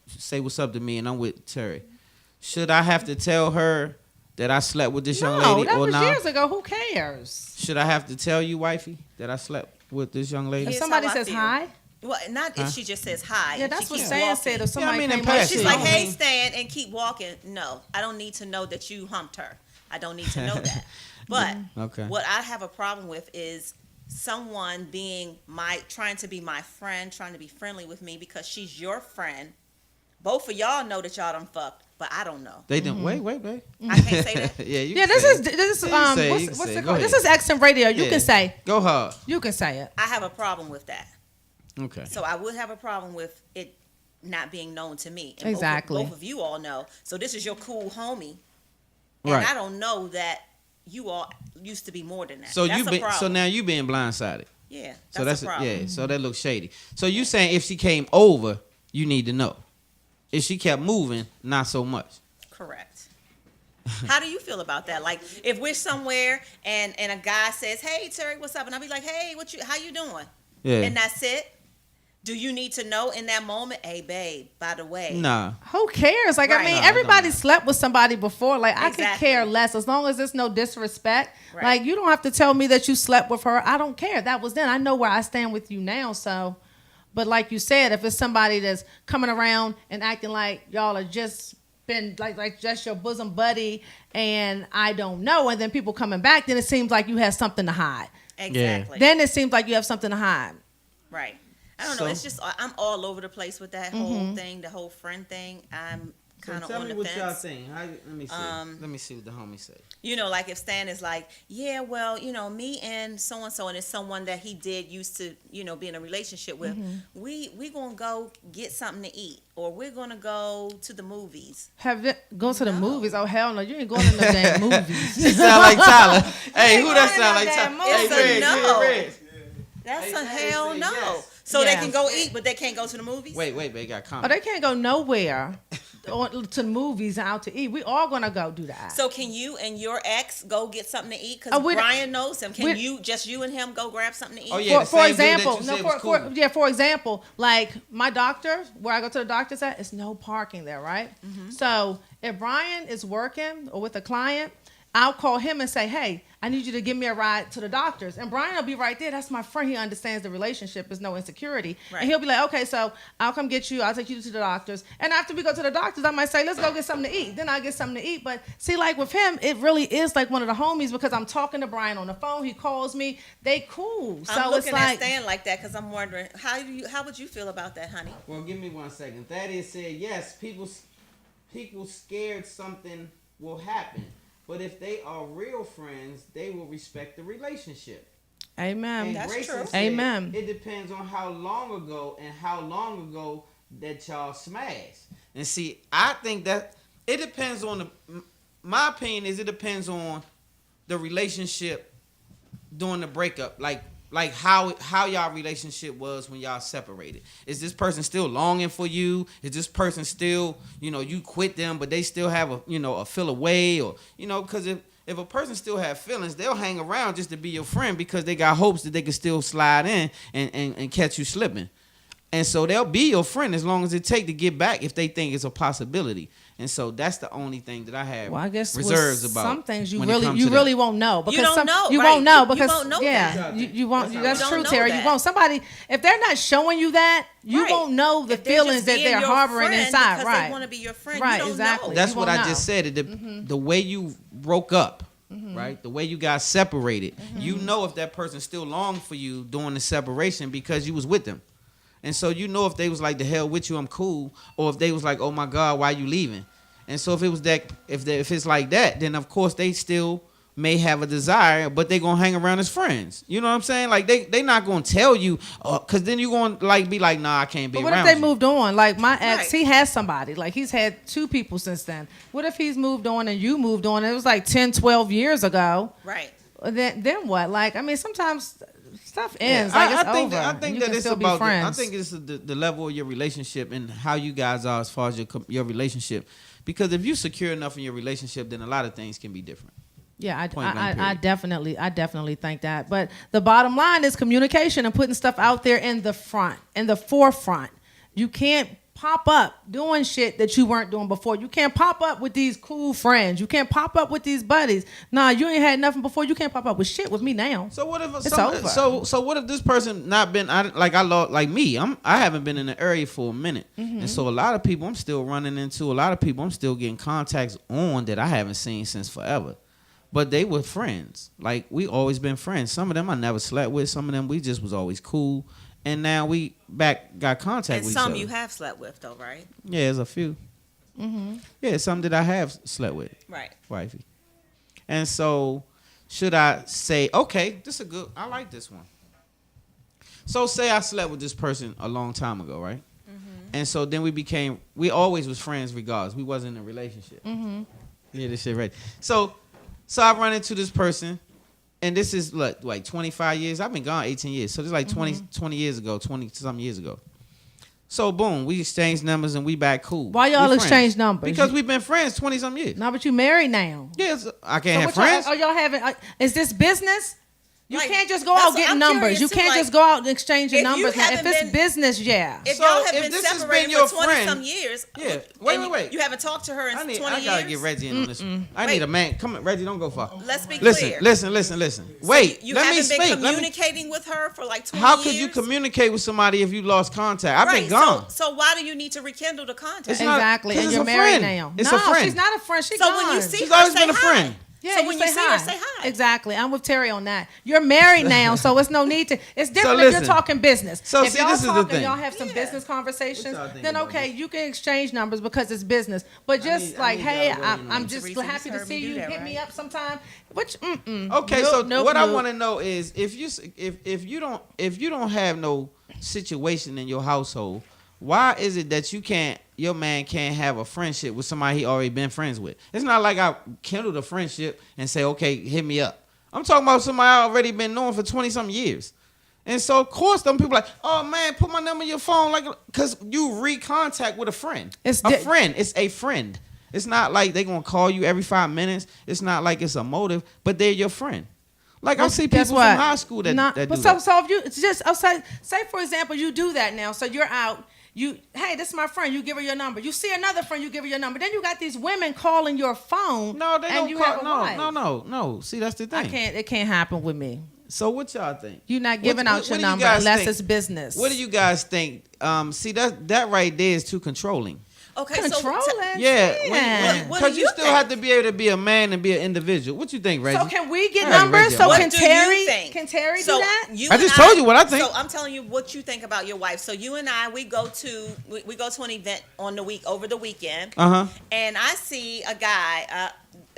say what's up to me, and I'm with Terri. Should I have to tell her that I slept with this young lady that or was not? years ago. Who cares? Should I have to tell you, wifey, that I slept with this young lady? If Here's somebody how I says feel. hi, Well, not if she just says hi. yeah, and that's she what keeps Stan walking. said. If somebody in came up passing. to She's you. like, hey, Stan, and keep walking. No, I don't need to know that you humped her. I don't need to know that. But Okay. what I have a problem with is someone trying to be my friend, trying to be friendly with me because she's your friend. Both of y'all know that y'all done fucked, but I don't know. They didn't. Wait, babe. I can't say that. Yeah, This is can say what's it. it Go called? ahead. This is XM Radio. You Yeah. can say. Go hard. You can say it. I have a problem with that. Okay. So I would have a problem with it not being known to me. And Exactly. Both of you all know. So this is your cool homie. And Right. I don't know that you all used to be more than that. So that's a problem. so now you being blindsided. Yeah, that's, So that's a problem. yeah. So that looks shady. So you saying if she came over, you need to know. If she kept moving, not so much. Correct. How do you feel about that? Like, if we're somewhere and a guy says, "Hey, Terry, what's up?" and I'll be like, "Hey, how you doing?" Yeah. And that's it. Do you need to know in that moment? Hey, babe, by the way. Nah. Who cares? Like, I Right. mean, No, it everybody don't matter. slept with somebody before. Like, I could Exactly. care less as long as there's no disrespect. Right. Like, you don't have to tell me that you slept with her. I don't care. That was then. I know where I stand with you now. So, but like you said, if it's somebody that's coming around and acting like y'all are just been like just your bosom buddy, and I don't know, and then people coming back, then it seems like you have something to hide. Exactly. Then it seems like you have something to hide. Right. I don't know. So- It's just I'm all over the place with that whole thing, the whole friend thing. I'm So kind of tell on me the what fence. y'all think. Let me see. Let me see what the homie say. You know, like if Stan is like, yeah, well, me and so and it's someone that he did used to, be in a relationship with. We gonna go get something to eat, or we're gonna go to the movies. Have it go to the movies? Oh hell no, you ain't going to no damn movies. He sound like Tyler. Hey, ain't who that going sound to like no damn Tyler? Hey, movie. Reg, It's a no. Reg. That's Hey, a Stan hell say no. yes. So they Yeah. can go eat, but they can't go to the movies. Wait, they got Oh, comments. they can't go nowhere to movies and out to eat. We all gonna go do that. So can you and your ex go get something to eat? Oh, Because we- Brian knows him. Can we- you and him go grab something to eat? Oh, yeah. the for same dude that example, you no, said was cool. for example, like my doctor, where I go to the doctor's at, it's no parking there, right? So if Brian is working or with a client, I'll call him and say, hey, I need you to give me a ride to the doctor's. And Brian will be right there. That's my friend. He understands the relationship. There's no insecurity. Right. And he'll be like, okay, so I'll come get you. I'll take you to the doctor's. And after we go to the doctor's, I might say, let's go get something to eat. Then I'll get something to eat. But see, like with him, it really is like one of the homies because I'm talking to Brian on the phone. He calls me. They cool. So I'm it's looking at like, Stan like that because I'm wondering how would you feel about that, honey? Well, give me 1 second. Thaddeus said, yes, people scared something will happen. But if they are real friends, they will respect the relationship. amen. And That's Grayson true. said, Amen. It depends on how long ago that y'all smashed. And see, I think that it depends on my opinion is it depends on the relationship during the breakup. Like how y'all relationship was when y'all separated. Is this person still longing for you? Is this person still, you quit them, but they still have a feel away, or because if a person still have feelings, they'll hang around just to be your friend because they got hopes that they can still slide in and catch you slipping. And so they'll be your friend as long as it take to get back if they think it's a possibility. And so that's the only thing that I have Well, I guess with reserves about. some things you when it really comes you to really that. won't know because don't know, you right. won't know You because won't know yeah that. you won't. That's That's how- true, You don't Terry. know You that. won't. Somebody if they're not showing you that, you Right. won't know the If they're just feelings that being they're your harboring friend inside. because Right. they want to be your friend. Right, You don't exactly. know. That's You what won't I just know. said. The way you broke up, right? The way you got separated. You know if that person still longed for you during the separation because you was with them. And so you know if they was like, the hell with you, I'm cool. Or if they was like, oh my God, why you leaving? And so if it was that, if it's like that, then of course they still may have a desire, but they gonna hang around as friends. You know what I'm saying? Like they not gonna tell you, cause then you gonna like be like, nah, I can't be But what around if they you. moved on? Like my ex, Right. he has somebody. Like he's had 2 people since then. What if he's moved on and you moved on? It was like 10, 12 years ago. Right. Then what? Like I mean, sometimes stuff ends. Yeah, like it's I think over. I and think you that can it's still be about. I friends. think it's the level of your relationship and how you guys are as far as your relationship. Because if you're secure enough in your relationship, then a lot of things can be different. Yeah, Point blank I period. definitely think that. But the bottom line is communication and putting stuff out there in the forefront. You can't pop up doing shit that you weren't doing before. You can't pop up with these cool friends. You can't pop up with these buddies. Nah, you ain't had nothing before. You can't pop up with shit with me now. So what if It's over. so what if this person not been I haven't been in the area for a minute, and so a lot of people I'm still running into, a lot of people I'm still getting contacts on that I haven't seen since forever. But they were friends. Like we always been friends. Some of them I never slept with. Some of them we just was always cool. And now we got contact And with some each you other. have slept with though, right? Yeah, there's a few. Yeah, some that I have slept with, Right. wifey. And so, should I say, okay, I like this one. So say I slept with this person a long time ago, right? And so then we always was friends regardless. We wasn't in a relationship. Yeah, this shit right. So I run into this person, and this is like 25 years. I've been gone 18 years. So this is like 20 years ago, 20-something years ago. So boom, we exchange numbers and we back cool. Why y'all We exchange friends. numbers? Because we've been friends 20-some years. No, but you married now. Yes, I can't have So what friends. are y'all having? Is this business? You Like, can't just go that's out what getting I'm numbers. curious You too, can't like, just go out and exchange your if you numbers. Now, if haven't it's been- business, yeah. If So, y'all have if been this has separated been your for 20 some friend- years, Yeah. Wait. You haven't talked to her in 20 I gotta years. get Reggie in on this. I Wait. need a man. Come on, Reggie, don't go far. Let's be Listen, clear. listen. Wait, You let me haven't been speak. Let me, communicating with her for like 20 how years. could you communicate with somebody if you lost contact? I've Right. been gone. So why do you need to rekindle the contact? It's not- Exactly. 'cause And it's you're a married friend. now. It's no, a friend. she's not a friend. She's So gone. when you see She's her, always say been a hi. friend. Yeah, so you when you say see hi. her, say hi. Exactly. I'm with Terry on that. You're married now, so it's no need to. It's different if listen. you're talking business. So if see, y'all this is the talking, thing. y'all have some Yeah. business conversations, What y'all think then about okay, this? you can exchange numbers because it's business. But just I need hey, y'all to weigh in on I'm this. just Teresa happy to just heard see me do you. that, Hit me right? up sometime. Which Okay, Nope, so nope, what I nope. want to know is if you don't have no situation in your household, why is it that your man can't have a friendship with somebody he already been friends with? It's not like I kindled a friendship and say, okay, hit me up. I'm talking about somebody I already been knowing for 20-some years. And so, of course, them people like, oh, man, put my number in your phone. Like, because you recontact with a friend. It's a friend. It's a friend. It's not like they going to call you every 5 minutes. It's not like it's a motive, but they're your friend. Like, I see Guess people what? from high school that do but that. so if you it's just outside, say for example, you do that now. So you're out. Hey, this is my friend. You give her your number. You see another friend. You give her your number. Then you got these women calling your phone. No, they and don't you call. have a wife. No. See, that's the thing. It can't happen with me. So what y'all think? You're not giving out your do you number guys unless think? it's business. What do you guys think? See, that right there is too controlling. Okay, controlling? Yeah, What because do you you still think? have to be able to be a man and be an individual. What you think, Reggie? So can we get All right, numbers? Reggie, So what can do you Terry? think? Can Terry So do that? you I and just told you what I think. So I'm telling you what you think about your wife. So you and I, we go to an event over the weekend, and I see a guy,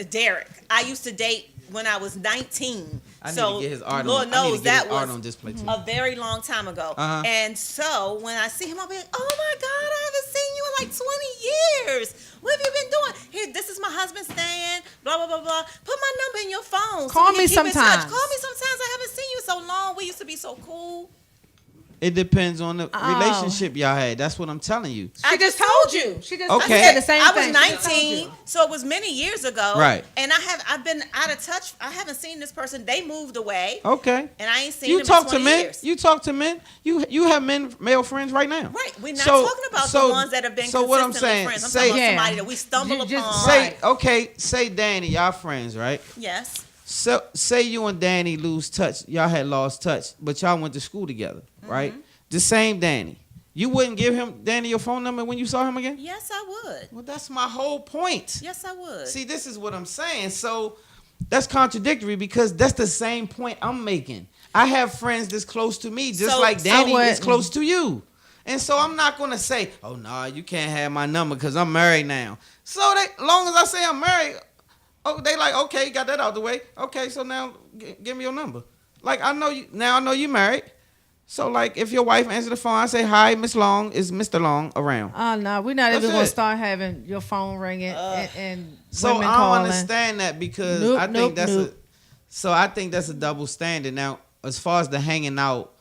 Derek. I used to date when I was 19. I need so to get his art Lord on. I need knows to get that his art was on display too. a very long time ago. And so when I see him, I'll be like, oh my God, I haven't seen you in like 20 years. What have you been doing? Here, this is my husband staying, blah, blah, blah, blah. Put my number in your phone. Call we me can keep in touch. sometimes. Call me sometimes. I haven't seen you so long. We used to be so cool. It depends on the relationship y'all had. That's what I'm telling you. She just told you. She just Okay. said the same I thing. was She just told 19, you. so it was many years ago. Right. And I've been out of touch. I haven't seen this person. They moved away. Okay. And I ain't seen You them talk in to 20 men. years. You talk to men. You have male friends right now. Right. We're not talking about the ones that have been So what I'm consistently saying, friends. I'm say, talking about Yeah. somebody that we stumble You just upon. say, Right. okay, say Danny, y'all friends, right? Yes. So say you and Danny lose touch. Y'all had lost touch, but y'all went to school together, right? The same Danny. You wouldn't give Danny your phone number when you saw him again? Yes, I would. Well, that's my whole point. Yes, I would. See, this is what I'm saying. So that's contradictory because that's the same point I'm making. I have friends that's close to me, just So- like Danny so is what- close to you. And so I'm not gonna say, oh no, you can't have my number because I'm married now. So long as I say I'm married, oh, they like, okay, got that out the way. Okay, so now give me your number. Like I know you married. So like if your wife answers the phone, I say, hi, Miss Long, is Mr. Long around? Oh no, we're not That's even gonna it. start having your phone ringing and So women I don't calling. understand that because Nope, I think nope, that's nope. I think that's a double standard. Now, as far as the hanging out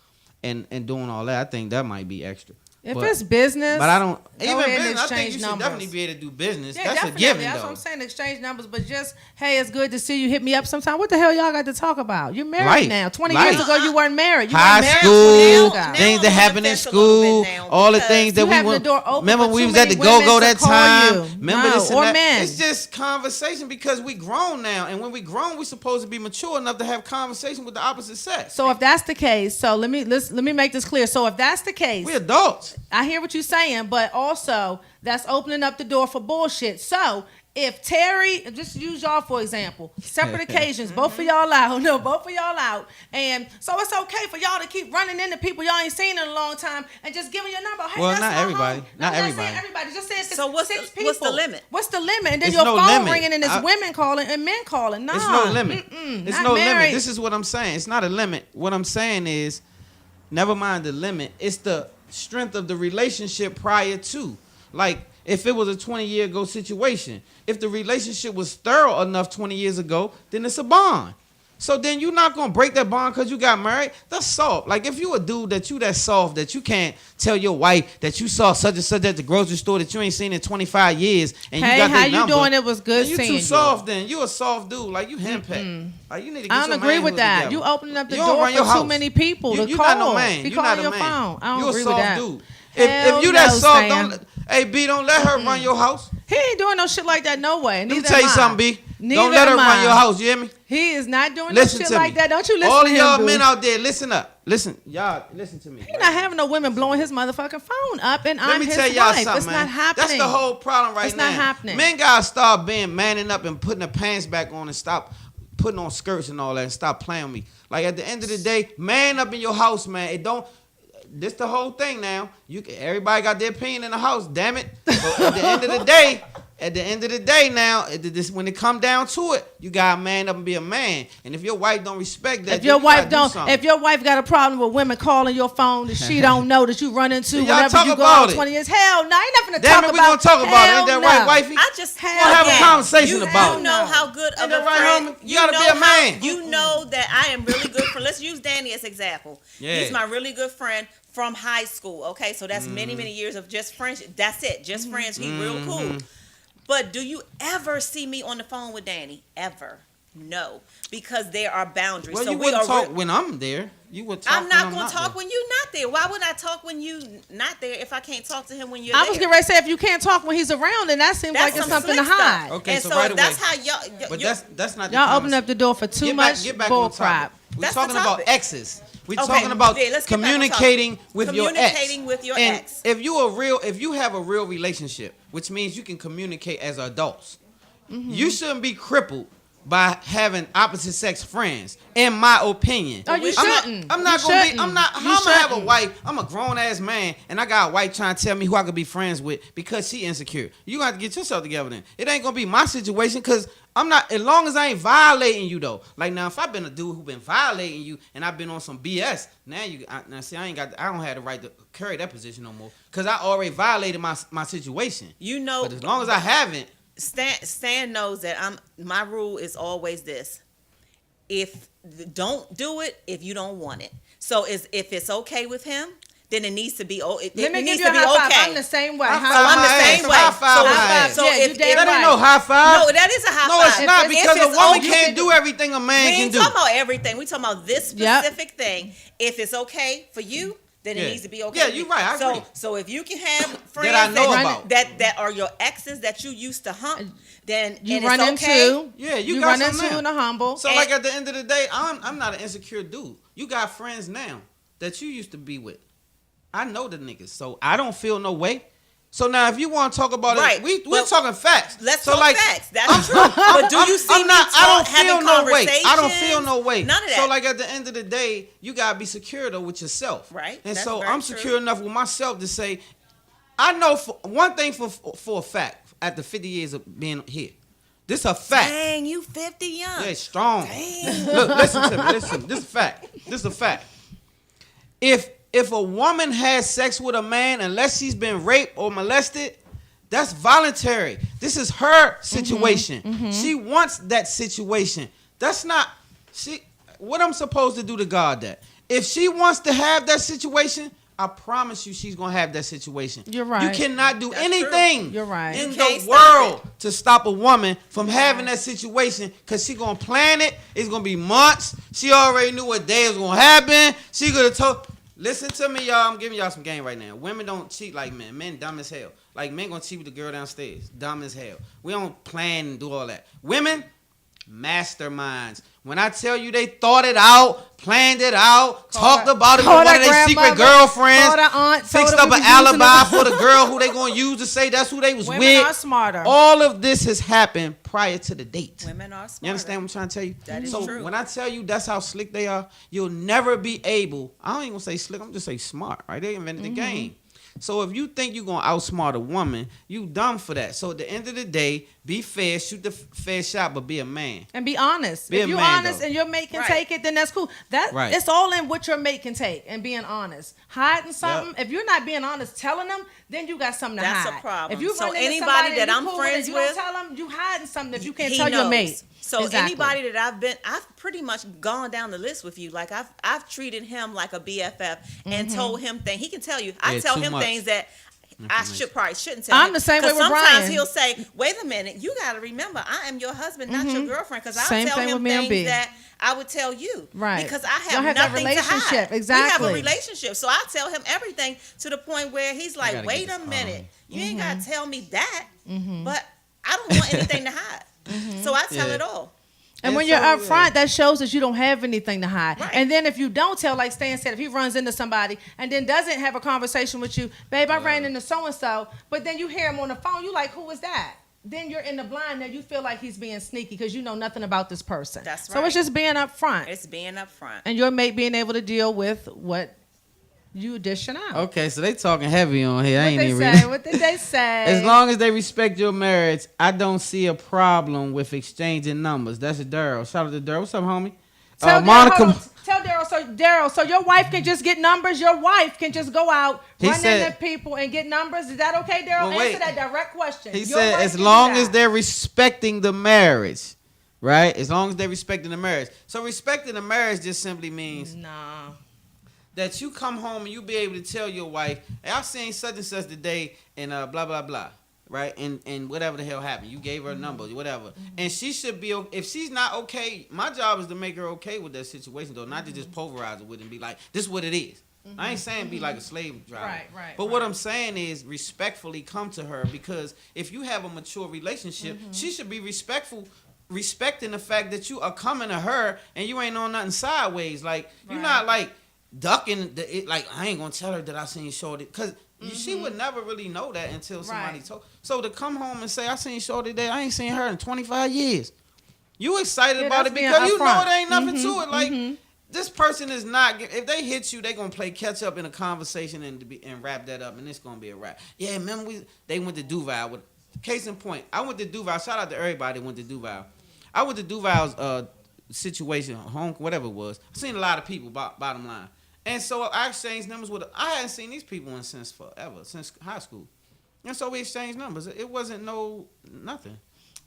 and doing all that, I think that might be extra. If But- it's business, But I don't go even ahead and business. I think exchange you should numbers. definitely be able to do business. Yeah, That's definitely. a given, That's though. what I'm saying. Exchange numbers, but just hey, it's good to see you. Hit me up sometime. What the hell y'all got to talk about? You're married Life. now. 20 Life. years ago, you weren't married. You High weren't married school, 20 years ago. things I'm that on the happened in fence a little school, bit now all the because things that you we having went. the door open Remember, for we too was at the many women go-go to that call time. you. Remember No, this and or that. men. It's just conversation because we grown now, and when we grown, we supposed to be mature enough to have conversation with the opposite sex. So if that's the case, so let me make this clear. So if that's the case, We adults. I hear what you're saying, but also that's opening up the door for bullshit. So if Terry, just use y'all for example, separate occasions, both of y'all out, and so it's okay for y'all to keep running into people y'all ain't seen in a long time and just giving your number. Hey, Well, that's not my everybody. home. Not I'm everybody. saying everybody. Just say it's So what's six the- what's the people. limit? What's the limit? And then It's your no phone limit. ringing and it's women calling and men calling. Nah, It's no limit. It's not no married. limit. This is what I'm saying. It's not a limit. What I'm saying is, never mind the limit. It's the strength of the relationship prior to. Like, if it was a 20-year ago situation, if the relationship was thorough enough 20 years ago, then it's a bond. So then you're not gonna break that bond because you got married. That's soft. Like if you a dude that soft that you can't tell your wife that you saw such and such at the grocery store that you ain't seen in 25 years and Hey, you got how their you number, doing? It was good then you seeing too you. soft. Then you a soft dude. Like you henpecked. Like you need to get I don't your agree with manhood that. together. You opening up the You don't door run your for too house. many people to You call. not no man. Be You calling not a your man. phone. I don't You a agree soft with that. dude. Hell If you no, that soft, Sam. hey B, don't let her run your house. He ain't doing no shit like that no way. Let me Neither tell you am I. something, B. Neither Don't let her am run I. your house. You hear me? He is not doing Listen no shit to like me. that. Don't you listen All to of him, y'all dude. men out there, listen up. Listen, y'all, listen to me. He not having no women blowing his motherfucking phone up, and Let I'm me his tell y'all wife. something, It's man. not happening. That's the whole problem right It's now. not happening. Men gotta start being manning up and putting their pants back on and stop putting on skirts and all that and stop playing with me. Like at the end of the day, man up in your house, man. It don't. This the whole thing now. Everybody got their opinion in the house. Damn it. But at the end of the day, now when it come down to it, you gotta man up and be a man. And if your wife don't respect that, If your wife something. if your wife got a problem with women calling your phone that she don't know that you run into Y'all whenever talk you go about out it. 20 years, hell no, ain't nothing to Damn talk it, about. we gonna talk about it. Ain't that Hell right, no. wifey? I just Hell We'll have a yeah. conversation you about it. know how good of Ain't a that right, friend. homie? You gotta know be a how- man. You know that I am really good for. Let's use Danny as example. Yeah. He's my really good friend from high school. Okay, so that's many years of just friendship. That's it, just friends. He real cool. But do you ever see me on the phone with Danny? Ever? No, because there are boundaries. Well, so you we wouldn't are. talk when I'm there. You would talk. I'm not when going I'm to talk there. when you're not there. Why would I talk when you not there if I can't talk to him when you're I there? was getting ready to say if you can't talk when he's around, then that seems That's like it's some something to slick stuff. hide. Okay, and so so right if that's away. how y'all. But you- that's not. The Y'all open conversation. up the door for too much Get back bull on topic. crap. We're That's the talking about topic. exes. We're Okay, talking about yeah, let's get back on topic. communicating with your ex. Communicating with your And ex. if you have a real relationship, which means you can communicate as adults, you shouldn't be crippled by having opposite sex friends. In my opinion. Oh, you shouldn't. I'm not You gonna be. shouldn't. I'm not. You How am I have a shouldn't. wife? I'm a grown ass man, and I got a wife trying to tell me who I could be friends with because she insecure. You got to get yourself together. Then it ain't gonna be my situation because I'm not. As long as I ain't violating you though. Like now, if I've been a dude who been violating you and I've been on some BS, now see I don't have the right to carry that position no more because I already violated my situation. You know, But as long as I haven't, Stan knows that my rule is always this. If don't do it if you don't want it. So if it's okay with him, then it needs to be it Let me needs give you to a be high five. okay. I'm the same way. High High five five. I'm the my same ass. way. High five So- my high five. ass. So Yeah, if you damn That right. ain't no high five. No, that is a high No, five. it's not If because it's a woman okay- can't do everything a man We can ain't do. talking about everything. We talking about this Yep. specific thing. If it's okay for you, then Yeah. it needs to be okay. Yeah, with you're me. right. I agree. So if you can have friends I know about. that are your exes that you used to hump, then You and run it's okay. into. Yeah, you you got run some into now. in the humble. So like at the end of the day, I'm not an insecure dude. You got friends now that you used to be with. I know the niggas, so I don't feel no way. So now if you want to talk about Right, it, we're but talking facts. Let's so talk like, facts. That's true. But do you see I'm not, me I don't having feel no way. I don't conversations? feel no way. None of that. So like at the end of the day, you gotta be secure though with yourself. Right, And that's so very I'm true. secure enough with myself to say, I know for one thing for a fact after 50 years of being here. This a fact. Dang, you 50 young. Yeah, it's strong. Dang. Look, listen to me. Listen, this is a fact. This is a fact. If a woman has sex with a man, unless she's been raped or molested, that's voluntary. This is her situation. She wants that situation. That's not what I'm supposed to do to guard that. If she wants to have that situation, I promise you she's gonna have that situation. You're right. You cannot do That's anything true. You're right. in You can't the stop world to stop a woman from having that situation because she gonna plan it. It's gonna be months. She already knew what day it was gonna happen. She could have told. Listen to me, y'all. I'm giving y'all some game right now. Women don't cheat like men. Men dumb as hell. Like men gonna cheat with the girl downstairs. Dumb as hell. We don't plan and do all that. Women, masterminds. When I tell you they thought it out, planned it out, talked about it with one of their secret girlfriends, call their aunt, fixed told her up we an was using alibi them. for the girl who they gonna use to say that's who they was Women with. are smarter. All of this has happened prior to the date. Women are smart. You understand what I'm trying to tell you? That is so true. when I tell you that's how slick they are, you'll never be able. I don't even say slick. I'm just say smart. Right? They invented the game. So if you think you're gonna outsmart a woman, you dumb for that. So at the end of the day, be fair, shoot the fair shot, but be a man. And be honest. Be if a you're man, honest though. and your mate can Right. take it, then that's cool. Right. It's all in what your mate can take and being honest. Hiding something, if you're not being honest, telling them, then you got something to That's a hide. problem. If you So run into anybody somebody that and you I'm cool friends you with, don't tell them, you hiding something if you can't He tell your knows. mate. So Exactly. anybody that I've pretty much gone down the list with you. Like I've treated him like a BFF and told him things. He can tell you. I Yeah, tell too him much things that I shouldn't tell I'm him. the same way 'Cause with sometimes Brian. he'll say, "Wait a minute, you got to remember, I am your husband, not your girlfriend." Because I'll Same tell thing him with me and B. things that I would tell you, Right. Because I Y'all have have that nothing to hide. relationship. We Exactly. have a relationship, so I tell him everything to the point where he's like, gotta "Wait get a this minute, you ain't Mm-hmm. got to tell me that." But I don't want anything to hide, so I tell Yeah. it all. And when And you're so, up front, that shows that you don't have anything to hide. Right. And then if you don't tell, like Stan said, if he runs into somebody and then doesn't have a conversation with you, babe, I ran into so-and-so, but then you hear him on the phone, you like, who is that? Then you're in the blind that you feel like he's being sneaky because you know nothing about this person. That's So right. it's just being up front. It's being up front. And your mate being able to deal with what you dishing out. Okay, so they talking heavy on here. I What ain't they even say? reading. What did they say? As long as they respect your marriage, I don't see a problem with exchanging numbers. That's a Daryl. Shout out to Daryl. What's up, homie? Tell Daryl, Monica. hold on. Tell Daryl, so your wife can just get numbers. Your wife can just go out, He run said- into people and get numbers. Is that okay, Daryl? Well, wait. Answer that direct question. He Your said wife as can do long that. as they're respecting the marriage, right? As long as they're respecting the marriage. So respecting the marriage just simply means Nah. that you come home and you be able to tell your wife, hey, I seen such and such today and blah, blah, blah. Right? And whatever the hell happened. You gave her a number, whatever. And she should be, if she's not okay, my job is to make her okay with that situation, though, not to just pulverize it with it and be like, this is what it is. I ain't saying be like a slave driver. Right, But what I'm saying is respectfully come to her, because if you have a mature relationship, she should be respecting the fact that you are coming to her and you ain't on nothing sideways. Like, you're not like ducking like, I ain't gonna tell her that I seen Shorty, because she would never really know that until somebody Right. told. So to come home and say, I seen Shorty today, I ain't seen her in 25 years. You excited Yeah, about it that's being because you know upfront. it ain't nothing to it. Like, this person is not, if they hit you, they gonna play catch up in a conversation and wrap that up, and it's gonna be a wrap. Yeah, remember they went to Duval. With case in point, I went to Duval. Shout out to everybody that went to Duval. I went to Duval's situation, home, whatever it was. I seen a lot of people, bottom line. And so I exchanged numbers with, I hadn't seen these people since forever, since high school. And so we exchanged numbers. It wasn't nothing.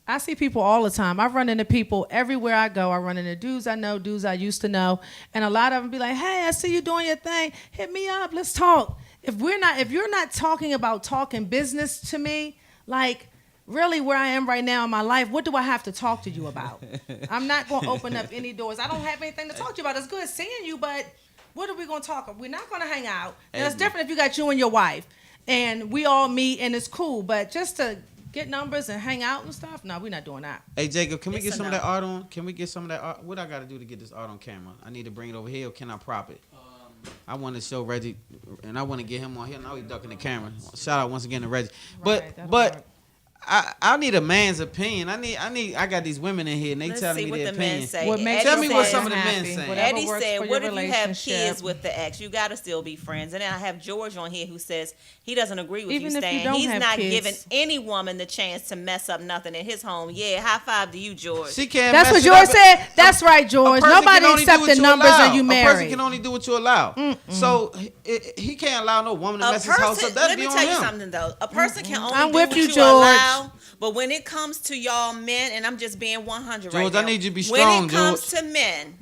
I see people all the time. I run into people everywhere I go. I run into dudes I know, dudes I used to know, and a lot of them be like, "Hey, I see you doing your thing. Hit me up. Let's talk." If you're not talking business to me, like really where I am right now in my life, what do I have to talk to you about? I'm not going to open up any doors. I don't have anything to talk to you about. It's good seeing you, but what are we going to talk about? We're not going to hang out. And it's different if you got you and your wife, and we all meet and it's cool. But just to get numbers and hang out and stuff, no, we're not doing that. Hey, Jacob, can we It's get some of enough. that art on? Can we get some of that art? What I got to do to get this art on camera? I need to bring it over here, or can I prop it? I want to show Reggie, and I want to get him on here. Now he's ducking the camera. Shout out once again to Reggie. Right, that'll But work. I need a man's opinion. I got these women in here, and they Let's telling see me what their the men opinion. say. What makes Tell Eddie me what said- some of the men happy. say. Whatever Eddie works said, for what your if you have relationship. kids with the ex? You got to still be friends. And then I have George on here who says he doesn't agree with Even you, if you Stan. don't He's have not kids. giving any woman the chance to mess up nothing in his home. Yeah, high five to you, George. She can't. That's mess what it George up. said. That's right, A George. person Nobody can only do what accepting you numbers allow. and you A person married. can only do what you allow. So he can't allow no woman to A mess his house person, up. That'd let be me on tell you him. something though. A person can only I'm do with what you, you George. allow. But when it comes to y'all men, and I'm just being 100 right George, now. I need you to be When strong, it comes George. to men,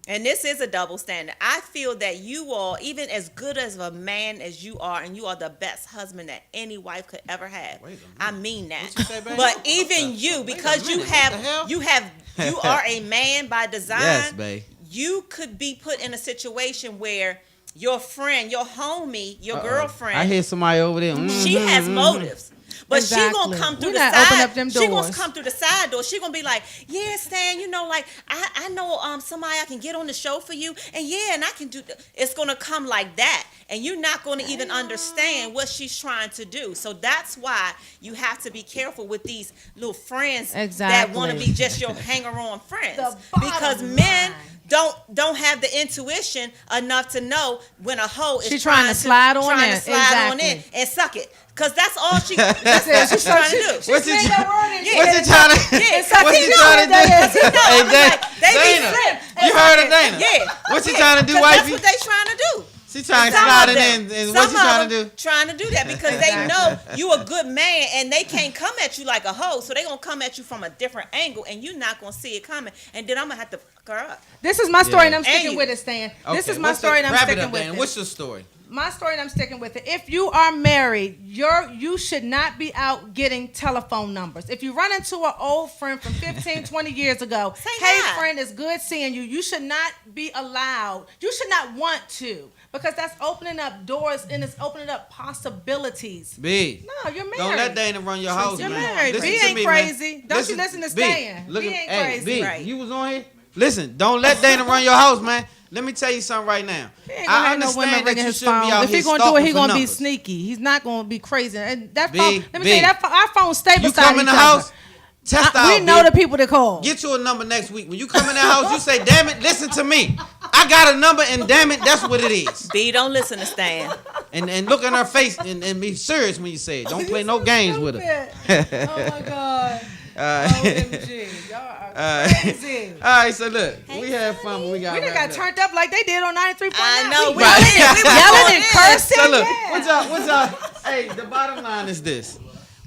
and this is a double standard, I feel that you all, even as good as a man as you are, and you are the best husband that any wife could ever have. Wait a minute. I mean that. What you say, babe? But even you, Wait a because minute, what the hell? you are a man by design. Yes, babe. You could be put in a situation where your friend, your homie, your girlfriend, I hear somebody over there. she has motives. But she Exactly. gonna come through We're the not open side. up them She gonna doors. come through the side door. She gonna be like, "Yeah, Stan, you know, like I know somebody I can get on the show for you, and yeah, and I can do." It's gonna come like that, and you're not gonna even understand what she's trying to do. So that's why you have to be careful with these little friends that want to Exactly. be just your hanger-on friends, The bottom because men line. don't have the intuition enough to know when a hoe is She's trying to slide on in. Exactly. and suck it. Cause that's all she's trying to do. What's he saying that word in What's he trying to? Yeah, What's he trying to do? Hey, Dana, you heard of Dana? Yeah. What's he trying to do, That's wifey? what they trying to do. She trying to Some slide of it them. in, and Some what's she of trying to them do? trying to do that because they know you a good man and they can't come at you like a hoe, so they gonna come at you from a different angle and you're not gonna see it coming, and then I'm gonna have to fuck her up. This is my story, and I'm And sticking you. with it, Stan. Okay, This is my what's story, and I'm wrap it sticking up, with Dana. it. What's your story? My story, and I'm sticking with it. If you are married, you should not be out getting telephone numbers. If you run into an old friend from 15, 20 years ago, Say hey, hi. friend, it's good seeing you. You should not be allowed. You should not want to, because that's opening up doors and it's opening up possibilities. B. No, you're married. Don't let Dana run your house, You're man. married. Listen B to ain't me, crazy. man. Don't you listen to B, Stan. look B at- ain't hey, crazy. B, Right. you was on here? Listen, don't let Dana run your house, man. Let me tell you something right now. He ain't gonna I have no women understand that ringing you his shouldn't phone. be out If here he's gonna do it, stalking he's for gonna be numbers. sneaky. He's not gonna be crazy. And that B, phone, let me B. tell you, our phones stay You beside come in each the other. house, test out, We know B. the people to call. Get you a number next week. When you come in the house, you say, damn it, listen to me. I got a number, and damn it, that's what it is. B, don't listen to Stan. And look in her face and be serious when you say it. Don't play no games with her. Oh my God. OMG. Y'all are crazy. All right, so look, we had fun, but we got We done got turned up like they did on 93.9. I know. We We yelling and cursing. So look, Yeah. what's y'all? Hey, the bottom line is this.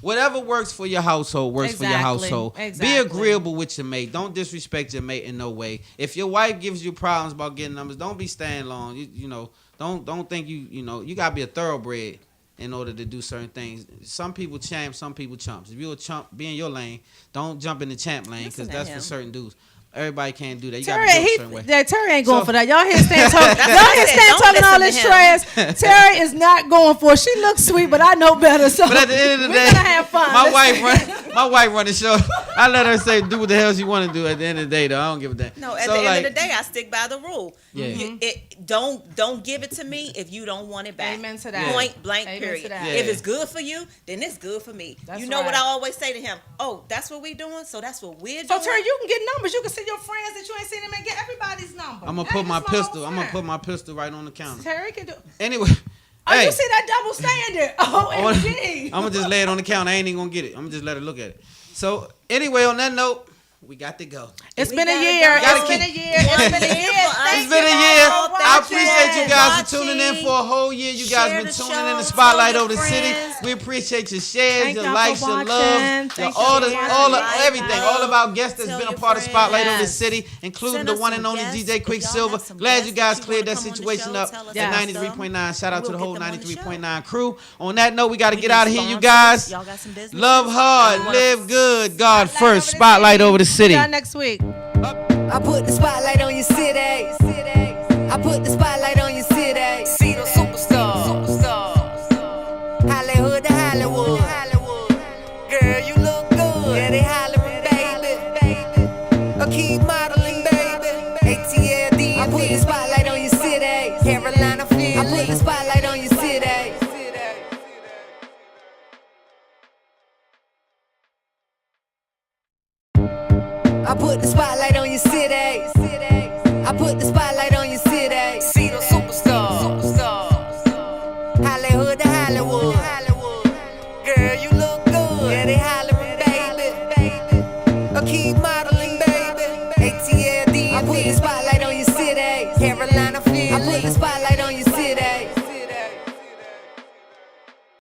Whatever works for your household works for your Exactly, household. Be exactly. agreeable with your mate. Don't disrespect your mate in no way. If your wife gives you problems about getting numbers, don't be staying long. You know, don't think you gotta be a thoroughbred in order to do certain things. Some people champ, some people chumps. If you're a chump, be in your lane. Don't jump in the champ lane because Listen to that's him. for certain dudes. Everybody can't do that. You gotta be built a certain way. Terry ain't going So- for that. Y'all hear Stan talking. That's Y'all what I hear said. Stan Don't talking all listen this to him. trash. Terry is not going for it. She looks sweet, but I know better. So But at the end of the we're day, gonna have fun. my Listen. wife run the show. I let her say do what the hell she want to do. At the end of the day, though, I don't give a damn. No, at So, the end like, of the day, I stick by the rule. Yeah. Don't give it to me if you don't want it back. Amen to that. Point blank. Amen Period. to that. If Yeah. it's good for you, then it's good for me. That's you know what right. I always say to him? Oh, that's what we doing. So that's what we're doing. So Terry, you can get numbers. You can see your friends that you ain't seen them and get everybody's number. I'm gonna Hey, put my that's whole pistol. I'm gonna friend. put my pistol right on the counter. Terry can do. Anyway, Oh, hey, you see that double standard? OMG. I'm gonna just lay it on the counter. I ain't even gonna get it. I'm gonna just let her look at it. So anyway, on that note, we got to go. It's We been a gotta year. go. It's been a year. It's been a year. It's been a year. I appreciate you guys for watching. tuning in for a whole year. You guys Share been the tuning in the show, spotlight tell over the your city. friends. We appreciate your shares, Thank your y'all likes, for your watching. love, Thank your, you all for the watching. everything. All of our guests that's Tell been a your part of spotlight over the friends. city, including Send the us one some and only guests. DJ If y'all Quicksilver. have some Glad guests you guys that you cleared wanna that come on the situation show, up tell us at about 93.9. Shout out to the We'll whole get them on the show. 93.9 crew. On that note, we got to We get need out of here, you sponsors. guys. Y'all got some business? Love hard, We wanna- live good, God Spotlight first. over the Spotlight over the See city. y'all next week. I put the spotlight on your city. I put the spotlight on your city. See the superstars. Hollywood to Hollywood. Girl, you look good. Yeah, they hollering, baby. I keep modeling, baby. ATLD. I put the spotlight on your city. Carolina, Philly. I put the spotlight on your city. I put the spotlight on your city. I put the spotlight on your city. See the superstars. Hollywood to Hollywood. Girl, you look good. Yeah, they